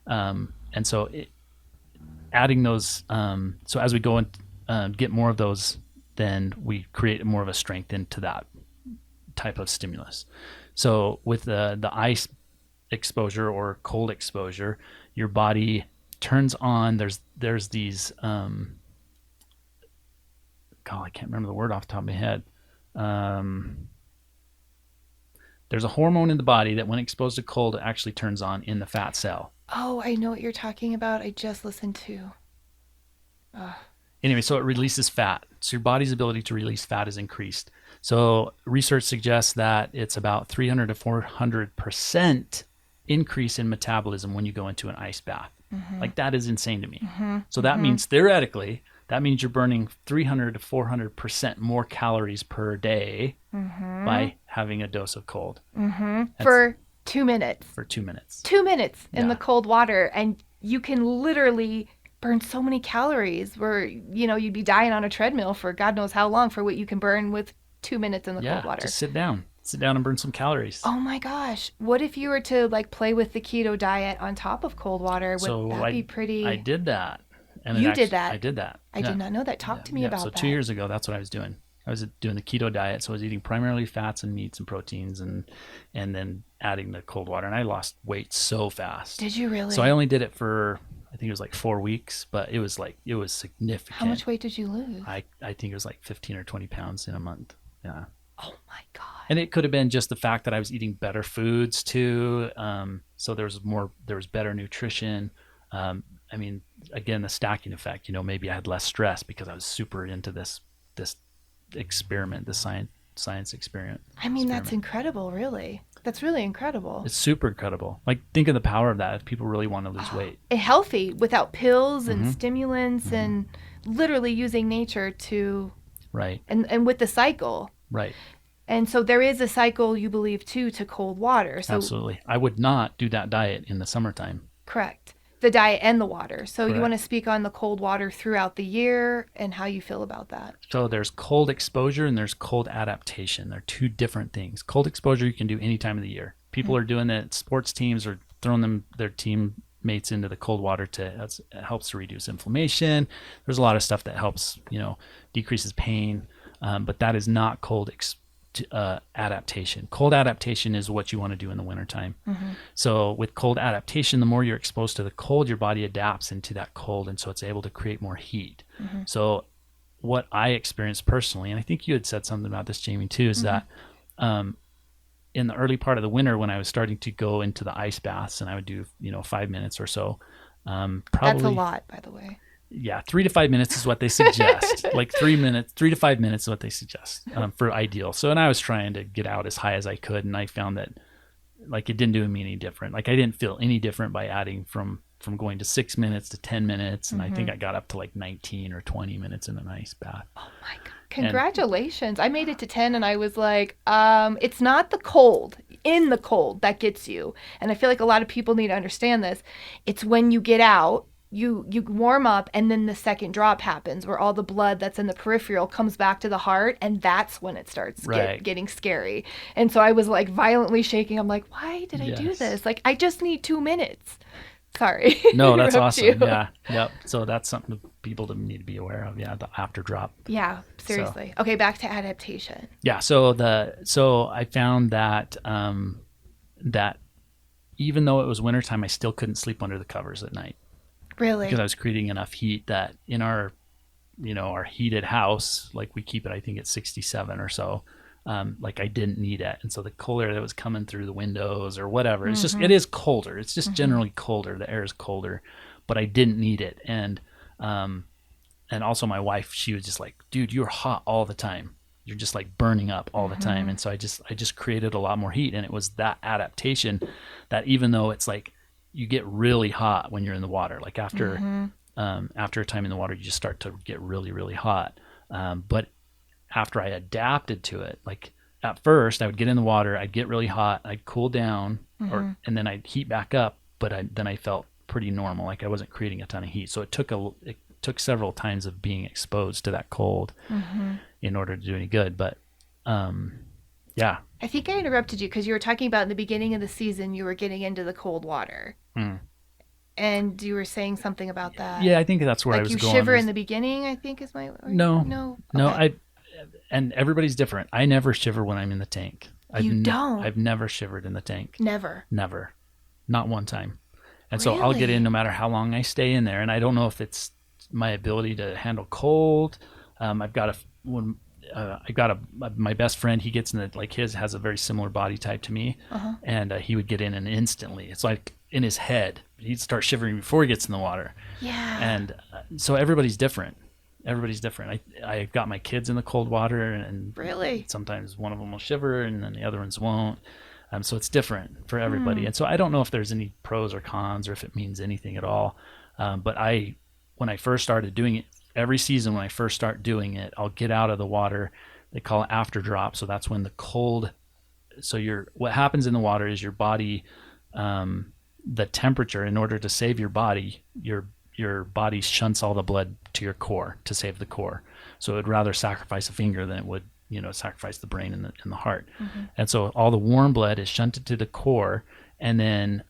And so adding those, so as we go and get more of those, then we create more of a strength into that type of stimulus. So with the ice exposure or cold exposure, your body turns on, there's these God, I can't remember the word off the top of my head. There's a hormone in the body that when exposed to cold, it actually turns on in the fat cell. Oh, I know what you're talking about. I just listened to. Anyway, so it releases fat. So your body's ability to release fat is increased. So research suggests that it's about 300 to 400% increase in metabolism when you go into an ice bath. Like that is insane to me. So that means theoretically, that means you're burning 300 to 400% more calories per day by having a dose of cold. For 2 minutes. For 2 minutes. 2 minutes in the cold water. And you can literally burn so many calories where, you'd be dying on a treadmill for God knows how long for what you can burn with 2 minutes in the cold water. Just sit down and burn some calories. Oh my gosh. What if you were to like play with the keto diet on top of cold water? Would that be pretty? I did that. And did that? I did that. I did not know that. Talk to me about that. So 2 years ago, that's what I was doing. I was doing the keto diet. So I was eating primarily fats and meats and proteins and then adding the cold water. And I lost weight so fast. Did you really? So I only did it for, I think it was like 4 weeks, but it was significant. How much weight did you lose? I think it was like 15 or 20 pounds in a month. Yeah. Oh my God. And it could have been just the fact that I was eating better foods too. So there was better nutrition. I mean, again, the stacking effect, maybe I had less stress because I was super into this experiment, the science experiment. I mean, that's incredible, really. That's really incredible. It's super incredible. Like, think of the power of that if people really want to lose weight. And healthy, without pills and stimulants and literally using nature to... Right. And with the cycle. Right. And so there is a cycle, you believe, too, to cold water. So absolutely. I would not do that diet in the summertime. Correct. The diet and the water. So you want to speak on the cold water throughout the year and how you feel about that. So there's cold exposure and there's cold adaptation. They're two different things. Cold exposure you can do any time of the year. People are doing it. Sports teams are throwing their team mates into the cold water it helps to reduce inflammation. There's a lot of stuff that helps, decreases pain, but that is not cold adaptation. Cold adaptation is what you want to do in the wintertime. So with cold adaptation, the more you're exposed to the cold, your body adapts into that cold, and so it's able to create more heat. So what I experienced personally, and I think you had said something about this, Jamie, too, is that in the early part of the winter, when I was starting to go into the ice baths, and I would do 5 minutes or so, probably that's a lot, by the way. Yeah, 3 to 5 minutes is what they suggest. Like 3 to 5 minutes is what they suggest for ideal. So, and I was trying to get out as high as I could, and I found that like it didn't do me any different. Like I didn't feel any different by adding from going to 6 minutes to 10 minutes, and I think I got up to like 19 or 20 minutes in an ice bath. Oh my God. Congratulations. I made it to 10 and I was like, it's not the cold in the cold that gets you. And I feel like a lot of people need to understand this. It's when you get out, you warm up, and then the second drop happens where all the blood that's in the peripheral comes back to the heart, and that's when it starts getting scary. And so I was like violently shaking. I'm like, why did I do this? Like, I just need 2 minutes. Sorry. No, that's awesome. Yeah. Yep. So that's something people need to be aware of. Yeah. The after drop. Yeah. Seriously. So, okay. Back to adaptation. Yeah. So I found that, that even though it was wintertime, I still couldn't sleep under the covers at night. Really? Because I was creating enough heat that in our heated house, like we keep it, I think it's 67 or so. Like I didn't need it. And so the cold air that was coming through the windows or whatever, it's just, it is colder. It's just generally colder. The air is colder, but I didn't need it. And also my wife, she was just like, dude, you're hot all the time. You're just like burning up all the time. And so I just created a lot more heat. And it was that adaptation that even though it's like, you get really hot when you're in the water, like after a time in the water, you just start to get really, really hot. But after I adapted to it, like at first I would get in the water, I'd get really hot, I'd cool down, and then I'd heat back up, but then I felt pretty normal, like I wasn't creating a ton of heat. So it took several times of being exposed to that cold in order to do any good. But yeah. I think I interrupted you because you were talking about in the beginning of the season you were getting into the cold water. And you were saying something about that. Yeah, I think that's where I was going. Like you shiver in the beginning, I think is my... No. Okay. And everybody's different. I never shiver when I'm in the tank. You don't? I've never shivered in the tank. Never? Never. Not one time. And Really? so I'll get in no matter how long I stay in there. And I don't know if it's my ability to handle cold. My best friend, he gets in the, like his has a very similar body type to me. And he would get in and instantly, it's like in his head, he'd start shivering before he gets in the water. Yeah. And so everybody's different. I got my kids in the cold water, and really sometimes one of them will shiver and then the other ones won't. So it's different for everybody. And so I don't know if there's any pros or cons or if it means anything at all. But when I first started doing it, every season when I first start doing it, I'll get out of the water. They call it after drop. So that's when the cold, what happens in the water is your body, the temperature, in order to save your body, your body shunts all the blood to your core to save the core. So it would rather sacrifice a finger than it would, sacrifice the brain and the heart. And so all the warm blood is shunted to the core. And then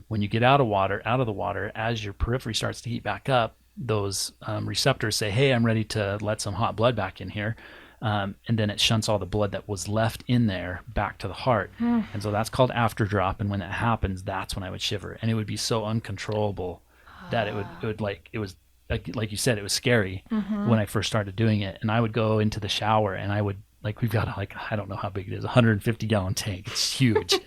when you get out of the water, as your periphery starts to heat back up, those receptors say, hey, I'm ready to let some hot blood back in here. And then it shunts all the blood that was left in there back to the heart. And so that's called after drop. And when that happens, that's when I would shiver. And it would be so uncontrollable that it was like you said, it was scary when I first started doing it. And I would go into the shower and I would, we've got I don't know how big it is, 150-gallon tank. It's huge.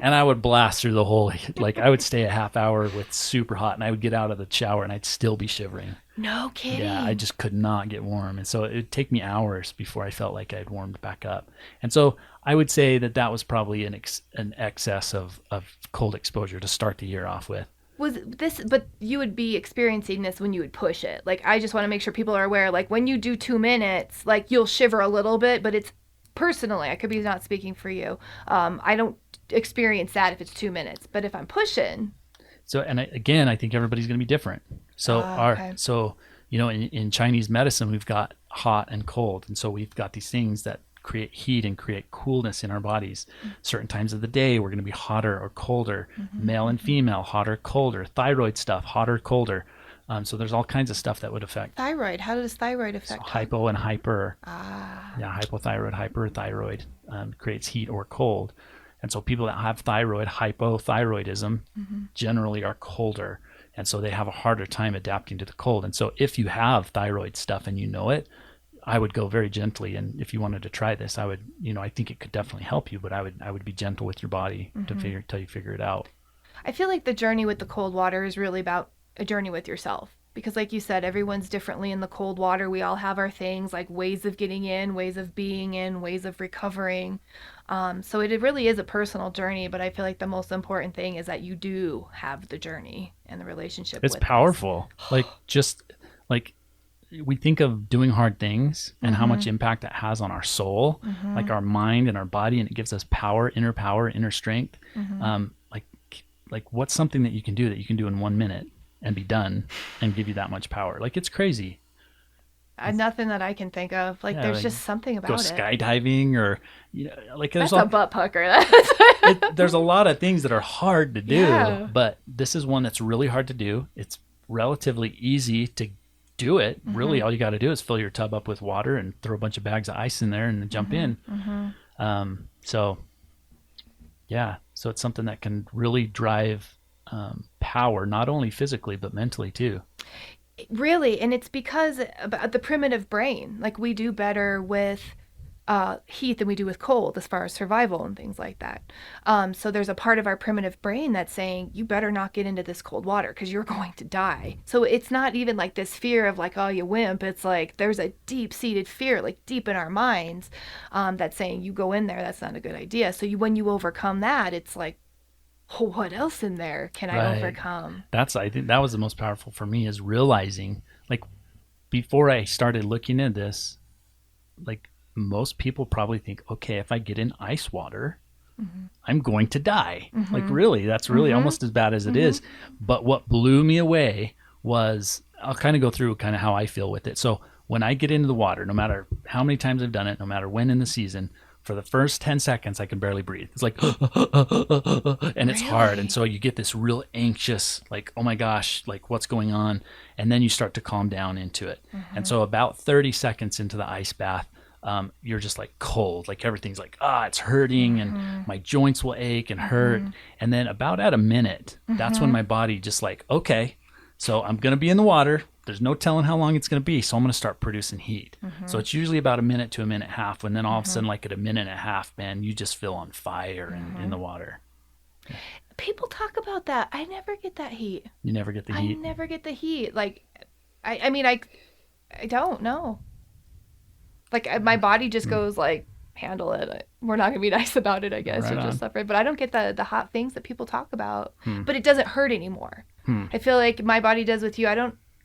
And I would blast through the whole, I would stay a half hour with super hot, and I would get out of the shower and I'd still be shivering. No kidding. Yeah, I just could not get warm. And so it would take me hours before I felt like I'd warmed back up. And so I would say that was probably an excess of cold exposure to start the year off with. But you would be experiencing this when you would push it. I just want to make sure people are aware, when you do 2 minutes, you'll shiver a little bit, but it's personally, I could be not speaking for you. I don't experience that if it's 2 minutes, but if I'm pushing. So, and I think everybody's going to be different. So in Chinese medicine, we've got hot and cold. And so we've got these things that create heat and create coolness in our bodies. Certain times of the day, we're going to be hotter or colder. Male and female, hotter, colder. Thyroid stuff, hotter, colder. So there's all kinds of stuff that would affect. Thyroid. How does thyroid So affect? hypo and hyper. Ah. Yeah, hypothyroid, hyperthyroid creates heat or cold. And so people that have thyroid, hypothyroidism, generally are colder. And so they have a harder time adapting to the cold. And so if you have thyroid stuff and you know it, I would go very gently. And if you wanted to try this, I would, I think it could definitely help you, but I would be gentle with your body till you figure it out. I feel like the journey with the cold water is really about a journey with yourself. Because like you said, everyone's differently in the cold water. We all have our things, like ways of getting in, ways of being in, ways of recovering. So it really is a personal journey, but I feel like the most important thing is that you do have the journey and the relationship It's with powerful. Like we think of doing hard things and how much impact it has on our soul, like our mind and our body, and it gives us power, inner strength. Like what's something that you can do in 1 minute and be done and give you that much power? Like, it's crazy. Nothing that I can think of. Like, there's just something about go it. skydiving, or like there's That's a butt pucker. there's a lot of things that are hard to do, but this is one that's really hard to do. It's relatively easy to do it. Really, all you got to do is fill your tub up with water and throw a bunch of bags of ice in there and then jump in. So it's something that can really drive power, not only physically but mentally too. Really, and it's because of the primitive brain. Like, we do better with heat than we do with cold as far as survival and things like that. So there's a part of our primitive brain that's saying, you better not get into this cold water because you're going to die. So it's not even like this fear of like, oh, you wimp. It's like there's a deep-seated fear, like deep in our minds, that's saying, you go in there, that's not a good idea. So when you overcome that, it's like, oh, what else in there can I overcome? I think that was the most powerful for me, is realizing, like, before I started looking at this, like, most people probably think, okay, if I get in ice water, I'm going to die. Like, really, that's really almost as bad as it is. But what blew me away was, I'll kind of go through kind of how I feel with it. So when I get into the water, no matter how many times I've done it, no matter when in the season, for the first 10 seconds, I can barely breathe. It's like, and it's hard. And so you get this real anxious, like, oh my gosh, like, what's going on? And then you start to calm down into it. And so about 30 seconds into the ice bath, you're just like cold, like everything's like, it's hurting, and my joints will ache and hurt. And then about at a minute, that's when my body just like, okay, so I'm going to be in the water. There's no telling how long it's going to be, so I'm going to start producing heat. So it's usually about a minute to a minute and a half, and then all of a sudden, like at a minute and a half, man, you just feel on fire in the water. People talk about that. I never get that heat. You never get the heat? I never get the heat. Like, I mean, I don't know. Like, my body just goes like, handle it. We're not going to be nice about it, I guess. Right You'll just suffer. But I don't get the hot things that people talk about. But it doesn't hurt anymore. I feel like my body does with you.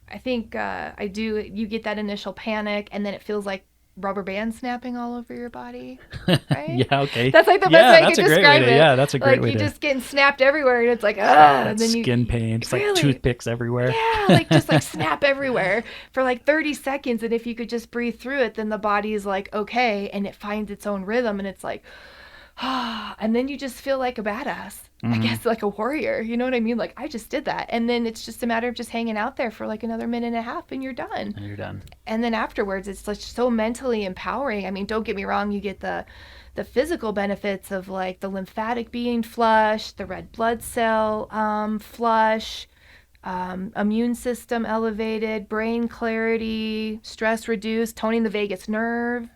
I think I do. You get that initial panic, and then it feels like rubber band snapping all over your body. Right? Yeah, okay. That's like the best way I can describe it. Yeah, that's a great way to... Like, you just getting snapped everywhere, and it's like, and then skin pain. It's like toothpicks everywhere. Yeah, like just like snap everywhere for like 30 seconds, and if you could just breathe through it, then the body is like, okay, and it finds its own rhythm, and it's like, and then you just feel like a badass. I guess, like a warrior, you know what I mean? Like, I just did that. And then it's just a matter of just hanging out there for like another minute and a half, and you're done. And then afterwards, it's like so mentally empowering. I mean, don't get me wrong, you get the physical benefits of like the lymphatic being flushed, the red blood cell flush, immune system elevated, brain clarity, stress reduced, toning the vagus nerve.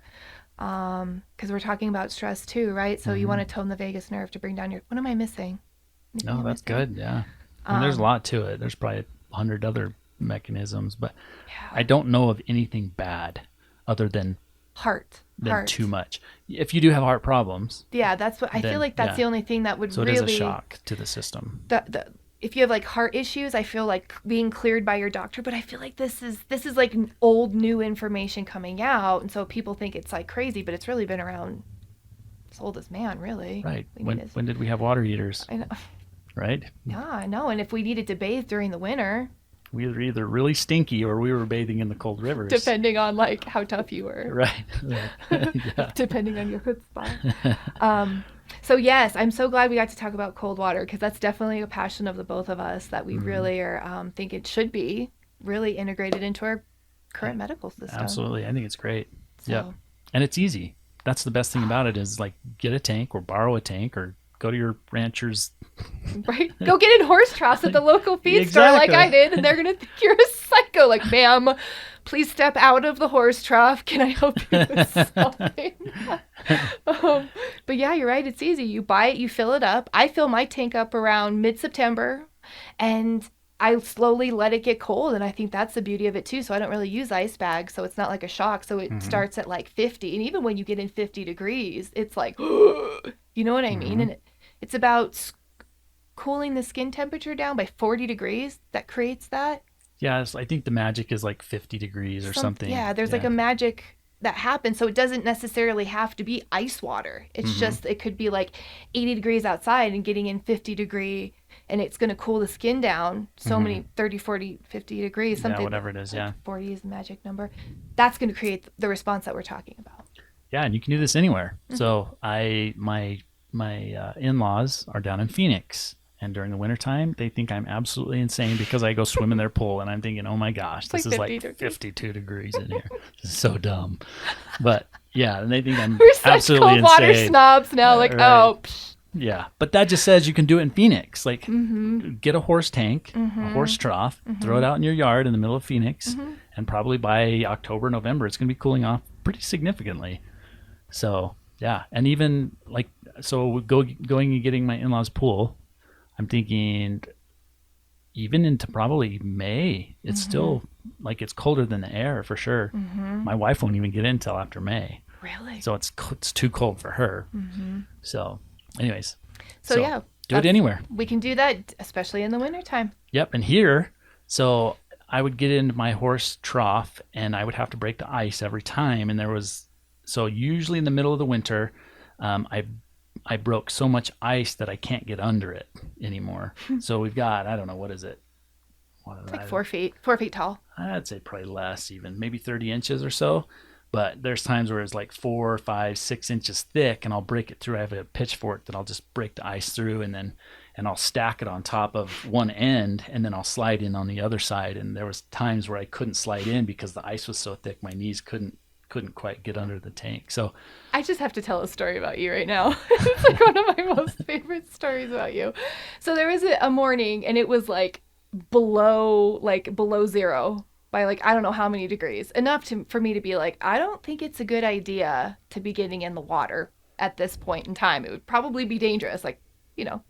Because we're talking about stress too, right? So you want to tone the vagus nerve to bring down your... What am I missing? No, that's good, yeah. And there's a lot to it. There's probably 100 other mechanisms, but I don't know of anything bad other than heart. Too much. If you do have heart problems... Yeah, that's what... I feel like that's the only thing that would really... So it is a shock to the system. If you have like heart issues, I feel like being cleared by your doctor, but I feel like this is like old new information coming out, and so people think it's like crazy, but it's really been around as old as man, really. Right. When did we have water heaters? I know. Right? Yeah, I know. And if we needed to bathe during the winter, We were either really stinky or we were bathing in the cold rivers. Depending on like how tough you were. Right. Yeah. Depending on your chutzpah. So yes, I'm so glad we got to talk about cold water because that's definitely a passion of the both of us that we really are think it should be really integrated into our current medical system. Absolutely. I think it's great. So. Yeah. And it's easy. That's the best thing about it is like get a tank or borrow a tank or go to your rancher's. Right? Go get in horse troughs at the local feed store like I did, and they're going to think you're a psycho. Like, ma'am, please step out of the horse trough. Can I help you with something? But yeah, you're right. It's easy. You buy it, you fill it up. I fill my tank up around mid-September, and I slowly let it get cold, and I think that's the beauty of it too. So I don't really use ice bags, so it's not like a shock. So it starts at like 50, and even when you get in 50 degrees, it's like, you know what I mean? And it's about cooling the skin temperature down by 40 degrees. That creates that. Yeah, I think the magic is like 50 degrees or something. Yeah, there's like a magic that happens. So it doesn't necessarily have to be ice water. It's just, it could be like 80 degrees outside and getting in 50 degree, and it's going to cool the skin down so many 30, 40, 50 degrees. Something, whatever it is, like 40 is the magic number. That's going to create the response that we're talking about. Yeah, and you can do this anywhere. So my in-laws are down in Phoenix, and during the wintertime, they think I'm absolutely insane because I go swim in their pool, and I'm thinking, oh my gosh, this is like 52 degrees in here. This is so dumb. But yeah, and they think I'm absolutely cold insane. Water snobs now, like, right. oh. Psh. Yeah, but that just says you can do it in Phoenix. Like, get a horse tank, a horse trough, throw it out in your yard in the middle of Phoenix, and probably by October, November, it's going to be cooling off pretty significantly. So yeah, and even like, so going and getting my in-laws pool, I'm thinking even into probably May, it's still like it's colder than the air for sure. My wife won't even get in until after May. Really? So it's too cold for her. So anyways. So yeah. Do it anywhere. We can do that, especially in the wintertime. Yep. And here, so I would get into my horse trough and I would have to break the ice every time. And so usually in the middle of the winter, I broke so much ice that I can't get under it anymore. So we've got, I don't know, what is it? It's like 4 feet tall. I'd say probably less even, maybe 30 inches or so. But there's times where it's like 4, 5, 6 inches thick and I'll break it through. I have a pitchfork that I'll just break the ice through and I'll stack it on top of one end and then I'll slide in on the other side. And there was times where I couldn't slide in because the ice was so thick my knees couldn't quite get under the tank. So I just have to tell a story about you right now. It's like one of my most favorite stories about you. So there was a morning and it was like below zero by like I don't know how many degrees, enough for me to be like, I don't think it's a good idea to be getting in the water at this point in time. It would probably be dangerous, like, you know.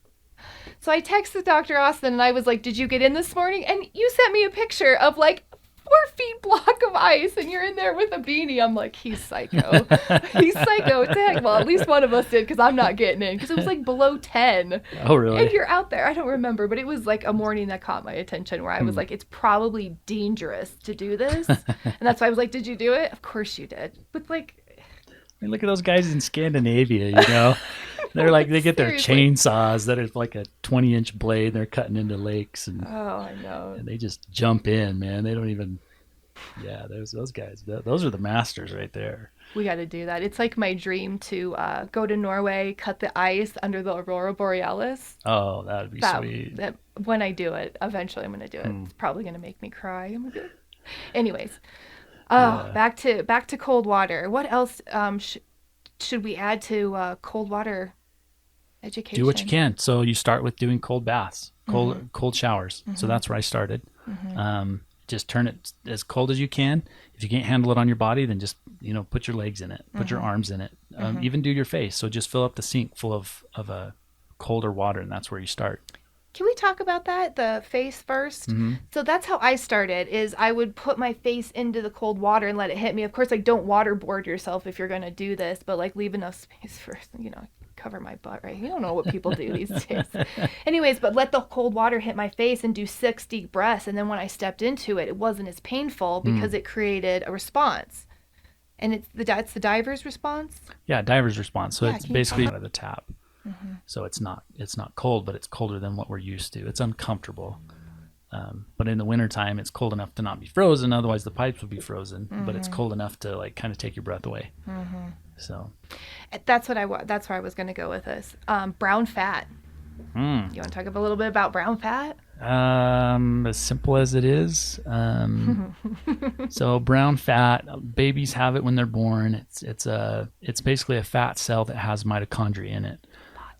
So I texted Dr. Austin and I was like, did you get in this morning? And you sent me a picture of like 4 feet block of ice and you're in there with a beanie. I'm like, he's psycho. He's psycho. Dang. Well, at least one of us did because I'm not getting in because it was like below 10. Oh, really? And you're out there. I don't remember, but it was like a morning that caught my attention where I was like, it's probably dangerous to do this. And that's why I was like, did you do it? Of course you did. But like, I mean, look at those guys in Scandinavia, you know. They're like, they get their chainsaws that are like a 20-inch blade. They're cutting into lakes. And, oh, I know. And they just jump in, man. They don't even, those guys. Those are the masters right there. We got to do that. It's like my dream to go to Norway, cut the ice under the Aurora Borealis. Oh, that would be sweet. When I do it, eventually I'm going to do it. It's probably going to make me cry. I'm gonna Anyways. Back to cold water. What else should we add to cold water education? Do what you can. So you start with doing cold baths, cold showers. So that's where I started. Just turn it as cold as you can. If you can't handle it on your body, then just put your legs in it, put your arms in it. Even do your face. So just fill up the sink full of colder water, and that's where you start. Can we talk about that, the face first? So that's how I started, is I would put my face into the cold water and let it hit me. Of course, like, don't waterboard yourself if you're going to do this, but like leave enough space for, cover my butt, right? You don't know what people do these days. Anyways, but let the cold water hit my face and do 6 deep breaths. And then when I stepped into it, it wasn't as painful because it created a response. And it's the diver's response? Yeah, diver's response. So it's basically out of the tap. So it's not cold, but it's colder than what we're used to. It's uncomfortable. But in the wintertime, it's cold enough to not be frozen. Otherwise, the pipes would be frozen. But it's cold enough to like kind of take your breath away. So That's that's where I was going to go with this. Brown fat. You want to talk a little bit about brown fat? As simple as it is. So brown fat, babies have it when they're born. It's basically a fat cell that has mitochondria in it.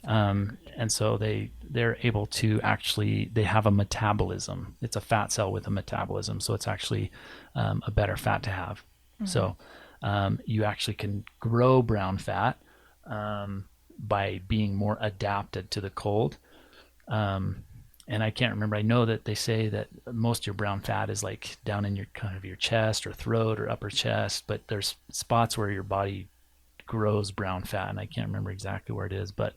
And so they're able to they have a metabolism. It's a fat cell with a metabolism. So it's actually a better fat to have. So you actually can grow brown fat by being more adapted to the cold. And I can't remember. I know that they say that most of your brown fat is like down in your kind of your chest or throat or upper chest, but there's spots where your body grows brown fat, and I can't remember exactly where it is. But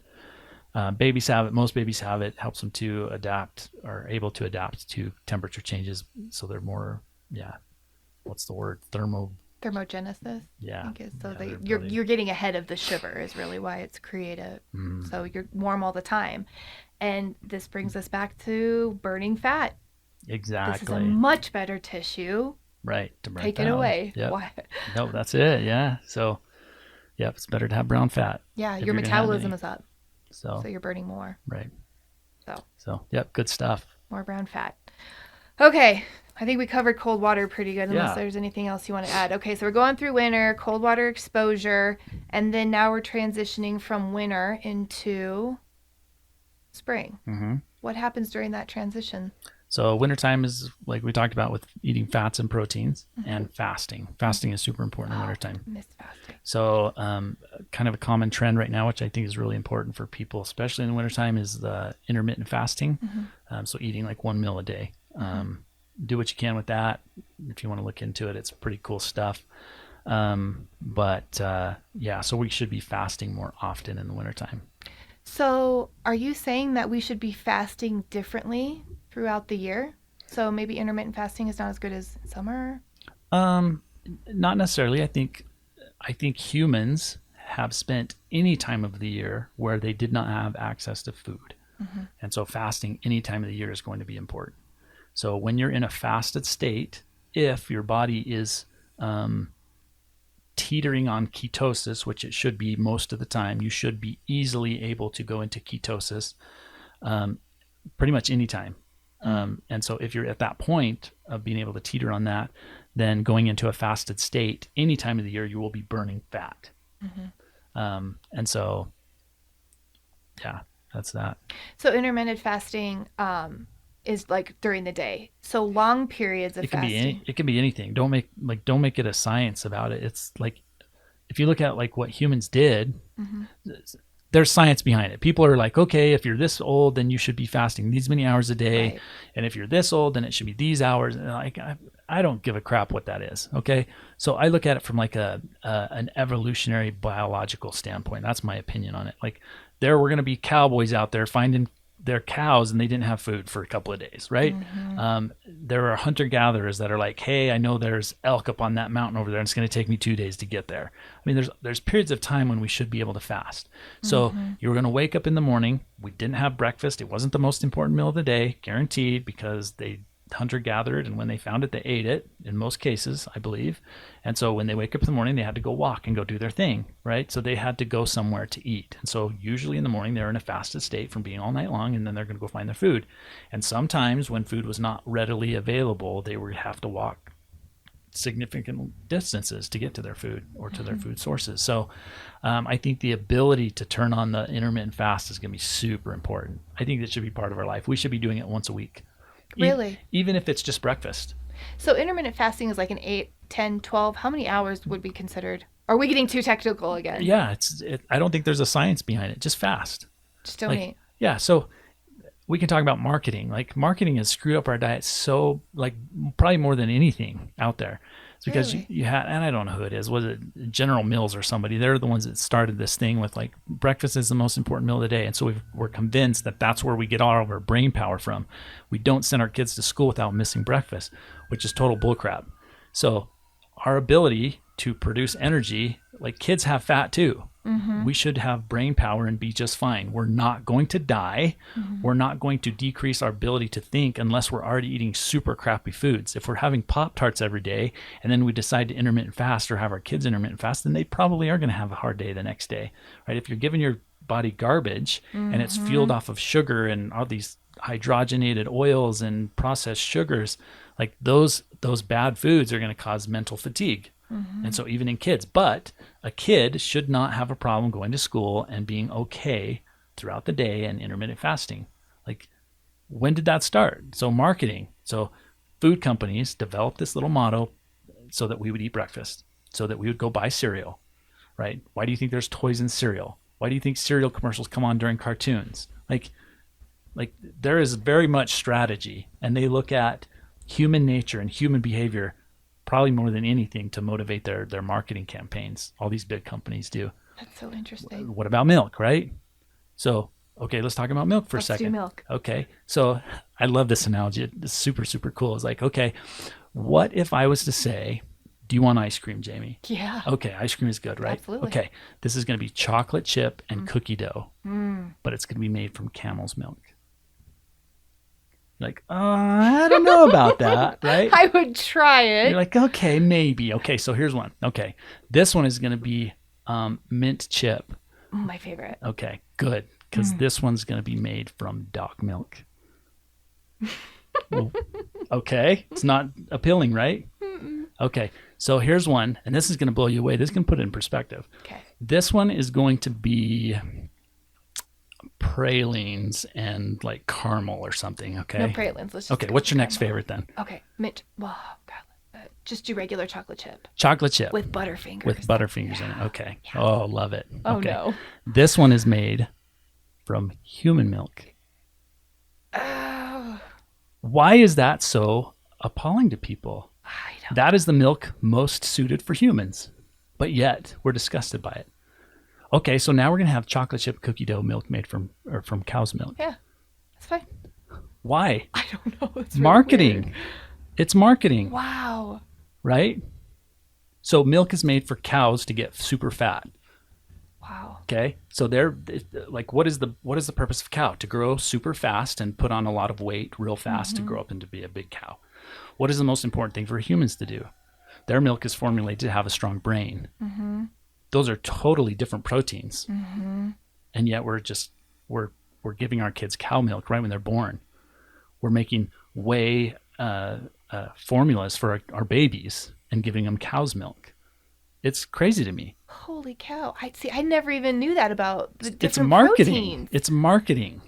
babies have it. Most babies have it. Helps them to adapt or able to adapt to temperature changes, so they're more what's the word? Thermogenesis. Yeah. I think is. So Yeah, you're getting ahead of the shiver is really why it's created. So you're warm all the time. And this brings us back to burning fat. Exactly. This is a much better tissue. Right. To burn Take fat it away. Yep. Why? No, that's it. Yeah. So, it's better to have brown fat. Yeah, if your you're gonna have metabolism any. is up. So you're burning more. right. So Yep, good stuff. more brown fat. Okay. I think we covered cold water pretty good, unless Yeah. there's anything else you want to add. Okay, so we're going through winter, cold water exposure, and then now we're transitioning from winter into spring. What happens during that transition? So wintertime is like we talked about with eating fats and proteins and fasting. Fasting is super important in wintertime. Missed fasting. So kind of a common trend right now, which I think is really important for people, especially in the wintertime, is the intermittent fasting. So eating like one meal a day. Do what you can with that. If you want to look into it, it's pretty cool stuff. So we should be fasting more often in the wintertime. So are you saying that we should be fasting differently throughout the year? So maybe intermittent fasting is not as good as summer? Not necessarily. I think humans have spent any time of the year where they did not have access to food. And so fasting any time of the year is going to be important. So when you're in a fasted state, if your body is teetering on ketosis, which it should be most of the time, you should be easily able to go into ketosis pretty much any time. And so if you're at that point of being able to teeter on that, then going into a fasted state, any time of the year, you will be burning fat. And so, that's that. So intermittent fasting is like during the day. So long periods of fasting. It can be anything. Don't make it a science about it. It's like, if you look at like what humans did, there's science behind it. People are like, okay, if you're this old, then you should be fasting these many hours a day. Right. And if you're this old, then it should be these hours. And like, I don't give a crap what that is. Okay. So I look at it from like an evolutionary biological standpoint. That's my opinion on it. Like, there were going to be cowboys out there finding their cows and they didn't have food for a couple of days, right? There are hunter-gatherers that are like, hey, I know there's elk up on that mountain over there and it's going to take me 2 days to get there. I mean, there's periods of time when we should be able to fast. So you were going to wake up in the morning. We didn't have breakfast. It wasn't the most important meal of the day, guaranteed, because they hunter-gathered, and when they found it, they ate it, in most cases, I believe. And so when they wake up in the morning, they had to go walk and go do their thing, right? So they had to go somewhere to eat. And so usually in the morning, they're in a fasted state from being all night long, and then they're going to go find their food. And sometimes when food was not readily available, they would have to walk significant distances to get to their food or to their food sources. So I think the ability to turn on the intermittent fast is going to be super important. I think that should be part of our life. We should be doing it once a week. Really? Even if it's just breakfast. So intermittent fasting is like an 8, 10, 12. How many hours would be considered? Are we getting too technical again? Yeah, I don't think there's a science behind it. Just fast. Just don't eat. Yeah, so we can talk about marketing. Like, marketing has screwed up our diet so, like, probably more than anything out there. It's because Really? you had, and I don't know who it is. Was it General Mills or somebody? They're the ones that started this thing with like, breakfast is the most important meal of the day. And so we're convinced that that's where we get all of our brain power from. We don't send our kids to school without missing breakfast, which is total bullcrap. So our ability to produce energy like kids have fat too. We should have brain power and be just fine. We're not going to die. We're not going to decrease our ability to think unless we're already eating super crappy foods. If we're having Pop-Tarts every day and then we decide to intermittent fast or have our kids intermittent fast, then they probably are going to have a hard day the next day, right? If you're giving your body garbage and it's fueled off of sugar and all these hydrogenated oils and processed sugars, like those bad foods are going to cause mental fatigue. And so even in kids, but a kid should not have a problem going to school and being okay throughout the day and intermittent fasting. Like, when did that start? So marketing. So food companies developed this little motto so that we would eat breakfast, so that we would go buy cereal, right? Why do you think there's toys in cereal? Why do you think cereal commercials come on during cartoons? Like there is very much strategy, and they look at human nature and human behavior probably more than anything to motivate their marketing campaigns. All these big companies do. That's so interesting. What about milk, right? So, okay, let's talk about milk for a second. Let's do milk. Okay, so I love this analogy. It's super, super cool. It's like, okay, what if I was to say, do you want ice cream, Jamie? Yeah. Okay, ice cream is good, right? Absolutely. Okay, this is going to be chocolate chip and cookie dough, but it's going to be made from camel's milk. Like, I don't know about that, right? I would try it. You're like, okay, maybe. Okay, so here's one. Okay, this one is going to be mint chip. My favorite. Okay, good, because this one's going to be made from dog milk. Well, okay, it's not appealing, right? Okay, so here's one, and this is going to blow you away. This can put it in perspective. Okay. This one is going to be pralines and like caramel or something. Okay. No pralines. Let's just Okay. What's your next favorite then? Okay. Mint. Well, God, just do regular chocolate chip. Chocolate chip With Butterfingers. with Butterfingers in it. Okay. Yeah. Oh, love it. Oh, okay. no. This one is made from human milk. Oh, Why is that so appalling to people? I don't. That is the milk most suited for humans, but yet we're disgusted by it. Okay, so now we're gonna have chocolate chip cookie dough milk made from cow's milk. Yeah, that's fine. Why? I don't know. It's really Marketing. weird. It's marketing, Wow. right? So milk is made for cows to get super fat. Wow. Okay, so they're like, what is the purpose of a cow? To grow super fast and put on a lot of weight real fast to grow up and to be a big cow. What is the most important thing for humans to do? Their milk is formulated to have a strong brain. Those are totally different proteins, and yet we're giving our kids cow milk right when they're born. We're making whey formulas for our babies and giving them cow's milk. It's crazy to me. Holy cow. I never even knew that about the different It's marketing. proteins. It's marketing.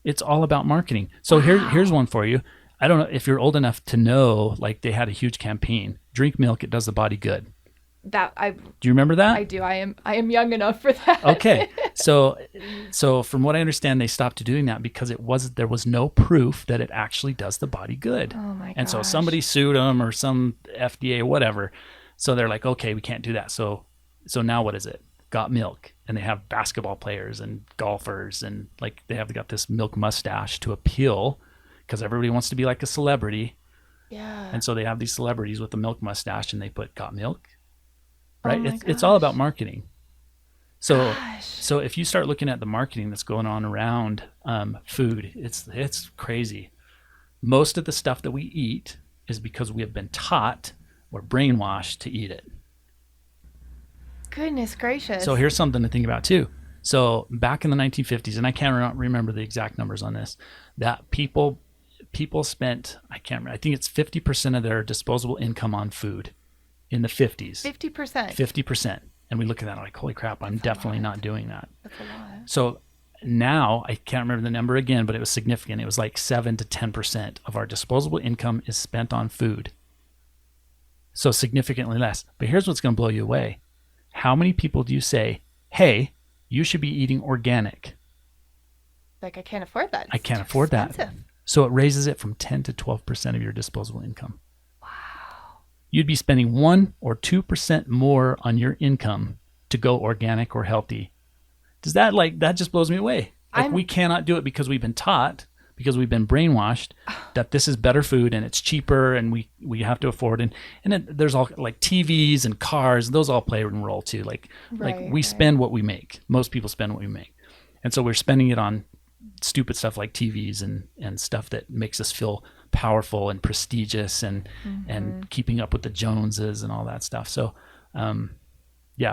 It's all about marketing. So here's one for you. I don't know if you're old enough to know, like they had a huge campaign. Drink milk, it does the body good. Do you remember that? I do. I am young enough for that. Okay. So from what I understand, they stopped doing that because there was no proof that it actually does the body good. Oh my gosh. And so somebody sued them or some FDA, whatever. So they're like, okay, we can't do that. So now what is it? Got Milk. And they have basketball players and golfers, and like they have got this milk mustache to appeal because everybody wants to be like a celebrity. Yeah. And so they have these celebrities with the milk mustache and they put Got Milk. Right? Oh my It's all about gosh. marketing. So Gosh. so if you start looking at the marketing that's going on around food, it's crazy. Most of the stuff that we eat is because we have been taught or brainwashed to eat it. Goodness gracious. So here's something to think about too. So back in the 1950s, and I can't remember the exact numbers on this, that people spent, I can't remember, I think it's 50% of their disposable income on food in the 50s. 50%. 50%. And we look at that like, holy crap, I'm definitely not doing that. That's a lot. So now, I can't remember the number again, but it was significant. It was like 7 to 10% of our disposable income is spent on food. So significantly less. But here's what's going to blow you away. How many people do you say, hey, you should be eating organic? Like, I can't afford that. I It's can't too afford that. expensive. So it raises it from 10 to 12% of your disposable income. You'd be spending 1 or 2% more on your income to go organic or healthy. Does that just blows me away? Like we cannot do it because we've been taught, because we've been brainwashed that this is better food and it's cheaper and we have to afford it. And then there's all like TVs and cars, those all play a role too. Like we spend what we make. Most people spend what we make. And so we're spending it on stupid stuff like TVs and stuff that makes us feel powerful and prestigious and keeping up with the Joneses and all that stuff. So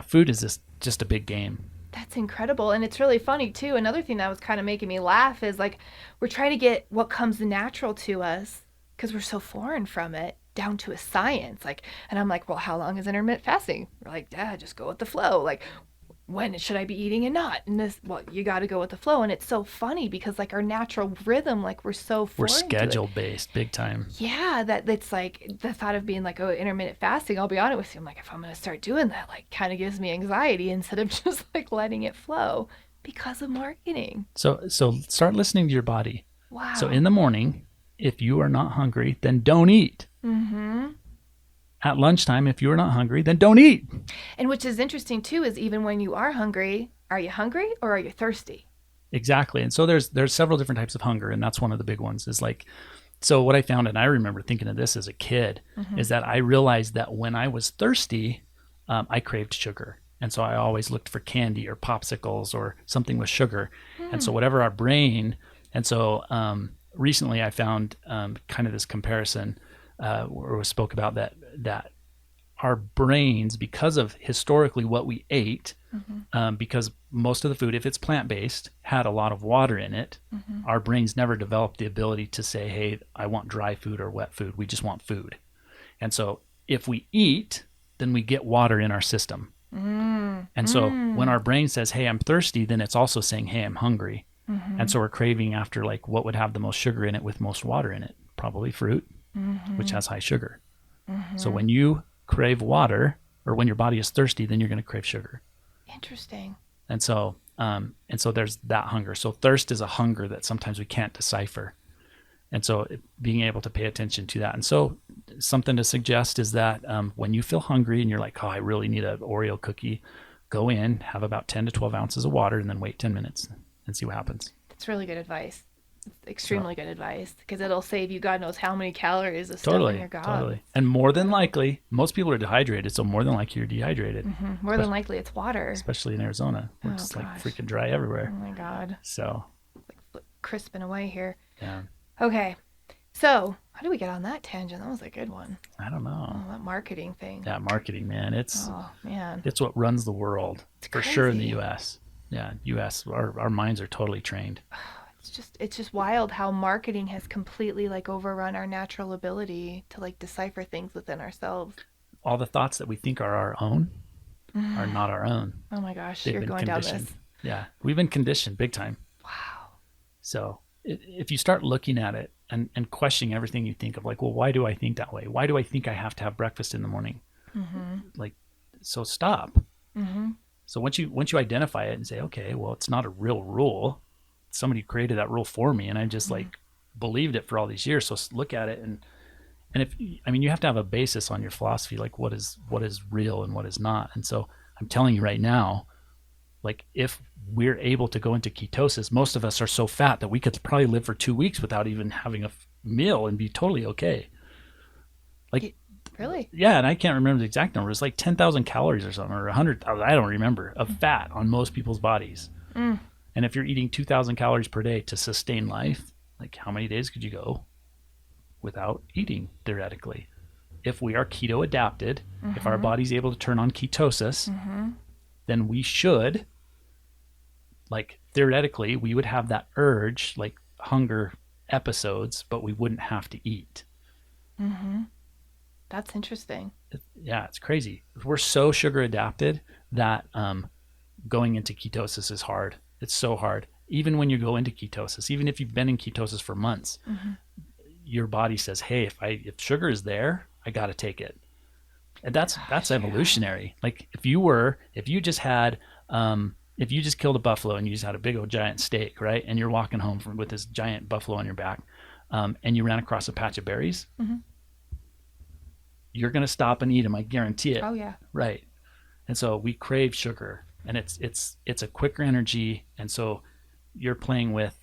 food is just a big game. That's incredible. And it's really funny too. Another thing that was kind of making me laugh is like we're trying to get what comes natural to us because we're so foreign from it down to a science. Like, and I'm like, well, how long is intermittent fasting? We're like, yeah, just go with the flow. Like, when should I be eating and not? And this, well, you got to go with the flow. And it's so funny because like our natural rhythm, like we're so foreign. We're schedule based big time. Yeah, that it's like the thought of being like, oh, intermittent fasting, I'll be honest with you. I'm like, if I'm going to start doing that, like kind of gives me anxiety instead of just like letting it flow because of marketing. So start listening to your body. Wow. So in the morning, if you are not hungry, then don't eat. Mm-hmm. At lunchtime, if you're not hungry, then don't eat. And which is interesting too, is even when you are hungry or are you thirsty? Exactly. And so there's several different types of hunger. And that's one of the big ones is like, so what I found, and I remember thinking of this as a kid, is that I realized that when I was thirsty, I craved sugar. And so I always looked for candy or popsicles or something with sugar. And so whatever our brain, and so recently I found kind of this comparison where we spoke about that our brains, because of historically what we ate, because most of the food, if it's plant-based, had a lot of water in it, our brains never developed the ability to say, hey, I want dry food or wet food. We just want food. And so if we eat, then we get water in our system. And so when our brain says, hey, I'm thirsty, then it's also saying, hey, I'm hungry. And so we're craving after like what would have the most sugar in it with most water in it, probably fruit, which has high sugar. So when you crave water, or when your body is thirsty, then you're going to crave sugar. Interesting. And so there's that hunger. So thirst is a hunger that sometimes we can't decipher. And so being able to pay attention to that. And so something to suggest is that when you feel hungry and you're like, oh, I really need an Oreo cookie, go in, have about 10 to 12 ounces of water, and then wait 10 minutes and see what happens. That's really good advice. It's extremely good advice because it'll save you God knows how many calories of stuff in your gut. Totally. And more than likely, most people are dehydrated, so more than likely you're dehydrated. More than likely it's water. Especially in Arizona, where it's like freaking dry everywhere. Oh my God. So. Like crisping away here. Yeah. Okay. So how do we get on that tangent? That was a good one. I don't know. Oh, that marketing thing. Yeah, marketing, man. It's what runs the world. It's for crazy. Sure in the U.S. Yeah, U.S. Our minds are totally trained. It's just wild how marketing has completely like overrun our natural ability to like decipher things within ourselves. All the thoughts that we think are our own are not our own. Oh my gosh, They've you're been going conditioned. down this. Yeah, we've been conditioned big time. Wow. So if you start looking at it and questioning everything you think of, like, well, why do I think that way? Why do I think I have to have breakfast in the morning? Like, so stop. So once you identify it and say, okay, well, it's not a real rule. Somebody created that rule for me, and I just like believed it for all these years. So look at it, and if you have to have a basis on your philosophy, like what is real and what is not. And so I'm telling you right now, like if we're able to go into ketosis, most of us are so fat that we could probably live for 2 weeks without even having a meal and be totally okay. Like really? Yeah, and I can't remember the exact number. It's like 10,000 calories or something, or 100,000. I don't remember, of fat on most people's bodies. And if you're eating 2,000 calories per day to sustain life, like how many days could you go without eating, theoretically? If we are keto adapted, if our body's able to turn on ketosis, then we should, like theoretically, we would have that urge, like hunger episodes, but we wouldn't have to eat. That's interesting. Yeah, it's crazy. We're so sugar adapted that going into ketosis is hard. It's so hard. Even when you go into ketosis, even if you've been in ketosis for months, your body says, hey, if sugar is there, I got to take it. And that's evolutionary. Like if you just killed a buffalo and you just had a big old giant steak, right? And you're walking home with this giant buffalo on your back, and you ran across a patch of berries, you're going to stop and eat them. I guarantee it. Oh yeah. Right. And so we crave sugar. And it's a quicker energy, and so you're playing with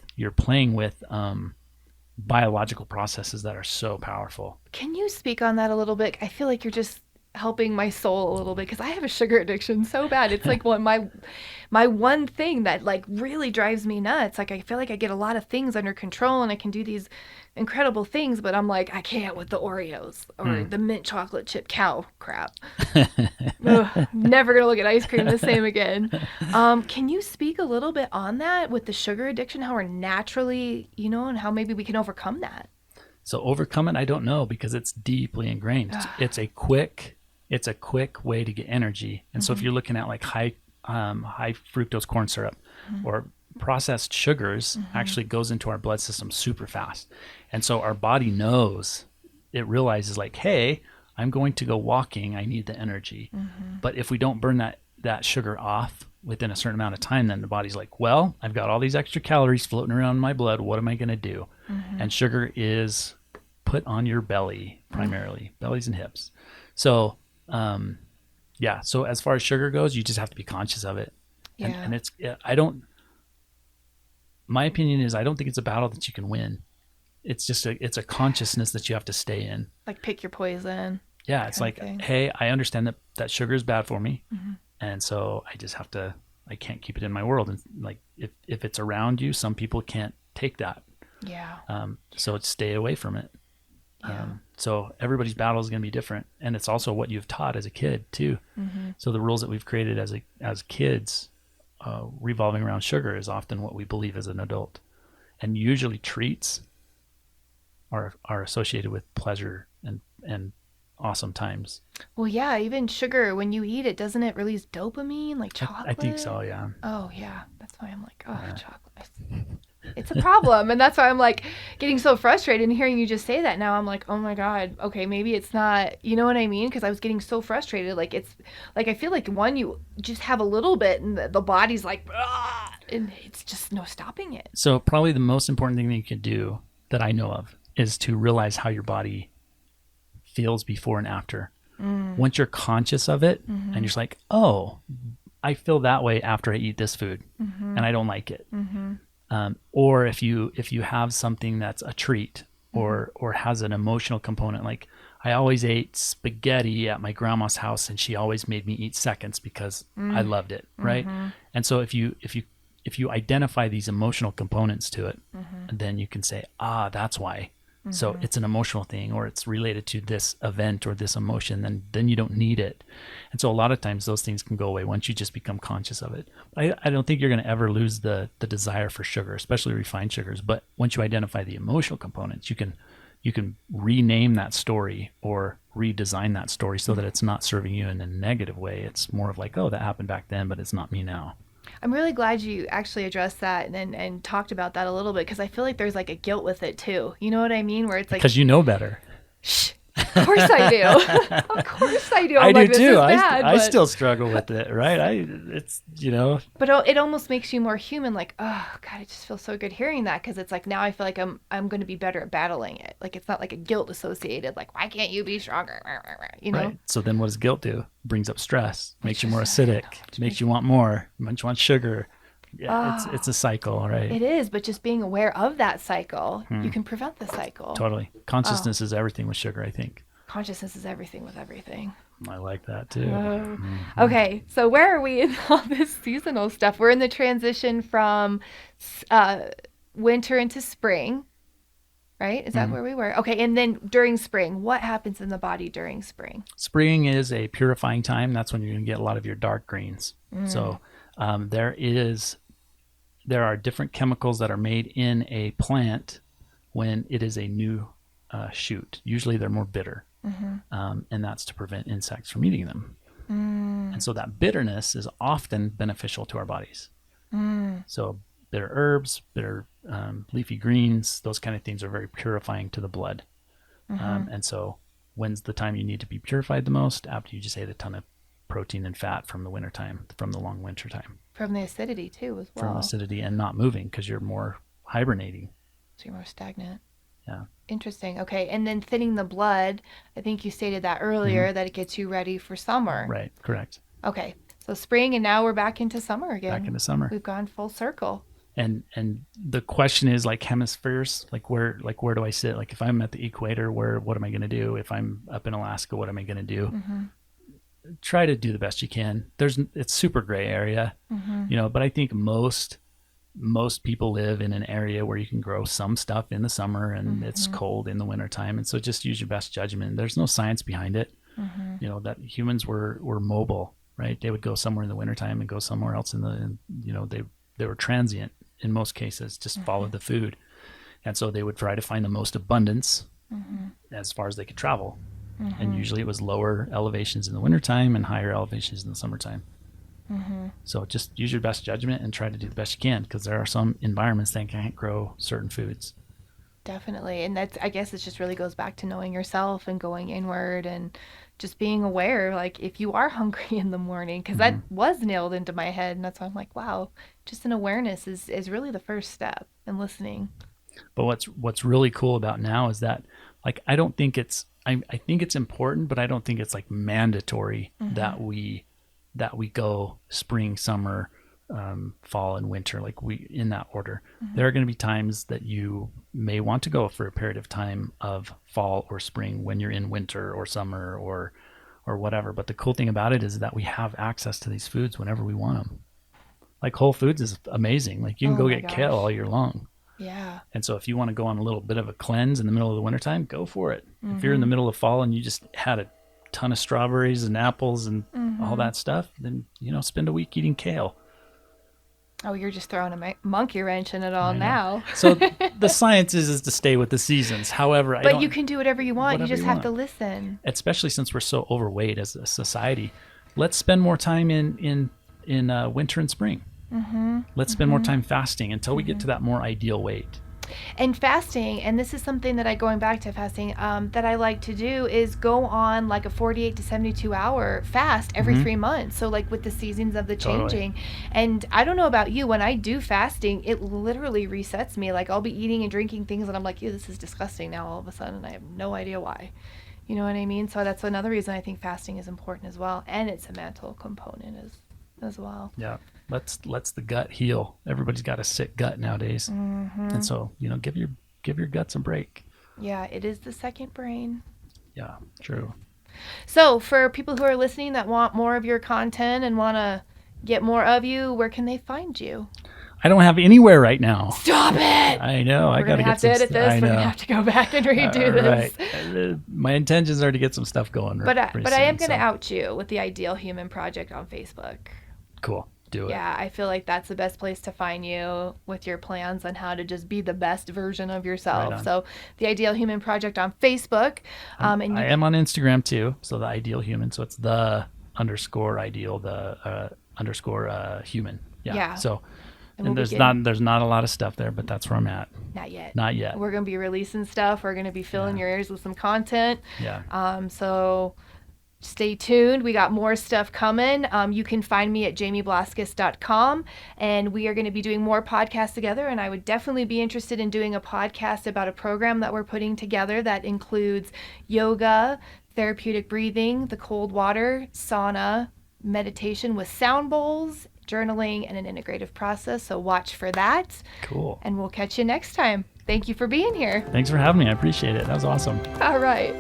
biological processes that are so powerful. Can you speak on that a little bit? I feel like you're just helping my soul a little bit because I have a sugar addiction so bad. It's like my one thing that like really drives me nuts. Like I feel like I get a lot of things under control and I can do these incredible things, but I'm like I can't with the Oreos or the mint chocolate chip cow crap. Ugh, never gonna look at ice cream the same again. Can you speak a little bit on that with the sugar addiction, how we're naturally, and how maybe we can overcome that? So overcome it, I don't know, because it's deeply ingrained. It's a quick way to get energy. And so if you're looking at like high fructose corn syrup or processed sugars, actually goes into our blood system super fast. And so our body knows, it realizes like, hey, I'm going to go walking. I need the energy. But if we don't burn that sugar off within a certain amount of time, then the body's like, well, I've got all these extra calories floating around in my blood. What am I going to do? And sugar is put on your belly, primarily bellies and hips. So, so as far as sugar goes, you just have to be conscious of it. And my opinion is, I don't think it's a battle that you can win. It's just it's a consciousness that you have to stay in. Like pick your poison. Yeah. It's like, hey, I understand that sugar is bad for me. And so I can't keep it in my world. And like, if it's around you, some people can't take that. Yeah. So it's stay away from it. Yeah. So everybody's battle is going to be different. And it's also what you've taught as a kid too. So the rules that we've created as kids, revolving around sugar is often what we believe as an adult. And usually treats are associated with pleasure and awesome times. Well, yeah, even sugar, when you eat it, doesn't it release dopamine like chocolate? I think so, yeah. Oh, yeah. That's why I'm like, chocolate. It's a problem. And that's why I'm like getting so frustrated and hearing you just say that now. I'm like, oh my God, okay, maybe it's not, you know what I mean? Because I was getting so frustrated. Like it's like, I feel like you just have a little bit and the body's like, and it's just no stopping it. So probably the most important thing that you can do that I know of is to realize how your body feels before and after. Once you're conscious of it and you're just like, oh, I feel that way after I eat this food and I don't like it. Or if you have something that's a treat or has an emotional component, like I always ate spaghetti at my grandma's house and she always made me eat seconds because I loved it, right? And so if you identify these emotional components to it, then you can say, that's why. So it's an emotional thing, or it's related to this event or this emotion, then you don't need it. And so a lot of times those things can go away once you just become conscious of it. I don't think you're going to ever lose the desire for sugar, especially refined sugars. But once you identify the emotional components, you can rename that story or redesign that story so that it's not serving you in a negative way. It's more of like, oh, that happened back then, but it's not me now. I'm really glad you actually addressed that and talked about that a little bit, because I feel like there's like a guilt with it too. You know what I mean? Where it's like, because you know better. Shh. Of course I do. Of course I do. I do like, too. I still struggle with it, right? But it almost makes you more human. Like, oh God, it just feels so good hearing that, because it's like now I feel like I'm going to be better at battling it. Like it's not like a guilt associated. Like, why can't you be stronger? You know. Right. So then, what does guilt do? Brings up stress, makes you more acidic, makes you want more, makes you want sugar. Yeah, it's a cycle, right? It is, but just being aware of that cycle, you can prevent the cycle. Totally. Consciousness is everything with sugar, I think. Consciousness is everything with everything. I like that too. Okay, so where are we in all this seasonal stuff? We're in the transition from winter into spring, right? Is that where we were? Okay, and then during spring, what happens in the body during spring? Spring is a purifying time. That's when you're going to get a lot of your dark greens. So there are different chemicals that are made in a plant when it is a new shoot. Usually they're more bitter, and that's to prevent insects from eating them. And so that bitterness is often beneficial to our bodies. So bitter herbs, bitter leafy greens, those kind of things are very purifying to the blood. And so when's the time you need to be purified the most? After you just ate a ton of protein and fat from the wintertime, from the long winter time. From the acidity too, as well. From acidity and not moving, because you're more hibernating. So you're more stagnant. Yeah. Interesting. Okay. And then thinning the blood, I think you stated that earlier, that it gets you ready for summer. Right. Correct. Okay. So spring, and now we're back into summer again. Back into summer. We've gone full circle. And the question is like hemispheres, like where do I sit? Like if I'm at the equator, what am I going to do? If I'm up in Alaska, what am I going to do? Try to do the best you can. It's super gray area, but I think most people live in an area where you can grow some stuff in the summer and it's cold in the wintertime. And so just use your best judgment. There's no science behind it. That humans were mobile, right? They would go somewhere in the wintertime and go somewhere else they were transient in most cases, just followed the food. And so they would try to find the most abundance as far as they could travel. And usually it was lower elevations in the wintertime and higher elevations in the summertime. So just use your best judgment and try to do the best you can, because there are some environments that can't grow certain foods. Definitely. And I guess it just really goes back to knowing yourself and going inward and just being aware, like if you are hungry in the morning, because that was nailed into my head. And that's why I'm like, wow, just an awareness is really the first step in listening. But what's really cool about now is that, like, I don't think I think it's important, but I don't think it's like mandatory that we go spring, summer, fall, and winter, like in that order. There are going to be times that you may want to go for a period of time of fall or spring when you're in winter or summer or whatever. But the cool thing about it is that we have access to these foods whenever we want them. Like Whole Foods is amazing. Like you can go get kale all year long. Yeah. And so if you want to go on a little bit of a cleanse in the middle of the wintertime, go for it. If you're in the middle of fall and you just had a ton of strawberries and apples and all that stuff, then, spend a week eating kale. Oh, you're just throwing a monkey wrench in it all now. So the science is to stay with the seasons. However, but you can do whatever you want. You just have to listen. Especially since we're so overweight as a society. Let's spend more time in winter and spring. Let's spend more time fasting until we get to that more ideal weight. And fasting, and this is something that going back to fasting, that I like to do is go on like a 48 to 72 hour fast every 3 months. So like with the seasons of the changing. And I don't know about you, when I do fasting, it literally resets me. Like I'll be eating and drinking things and I'm like, ew, this is disgusting now all of a sudden. I have no idea why. You know what I mean? So that's another reason I think fasting is important as well. And it's a mental component as well. Yeah. Let's the gut heal. Everybody's got a sick gut nowadays. And so, give your guts a break. Yeah, it is the second brain. Yeah, true. So for people who are listening that want more of your content and want to get more of you, where can they find you? I don't have anywhere right now. Stop it! I know. I got to get some stuff. We're going to have to go back and redo this. Right. My intentions are to get some stuff going. But I am going to out you with the Ideal Human Project on Facebook. Cool. Do it. Yeah, I feel like that's the best place to find you with your plans on how to just be the best version of yourself. Right, so the Ideal Human Project on Facebook. And I am on Instagram too. So the Ideal Human. So it's the _ideal, the _human. Yeah. So and there's not a lot of stuff there, but that's where I'm at. Not yet. We're going to be releasing stuff. We're going to be filling your ears with some content. Yeah. So stay tuned. We got more stuff coming. You can find me at jamieblaskus.com, and we are going to be doing more podcasts together, and I would definitely be interested in doing a podcast about a program that we're putting together that includes yoga, therapeutic breathing, the cold water, sauna, meditation with sound bowls, journaling, and an integrative process. So watch for that. Cool. And we'll catch you next time. Thank you for being here. Thanks for having me. I appreciate it. That was awesome. All right.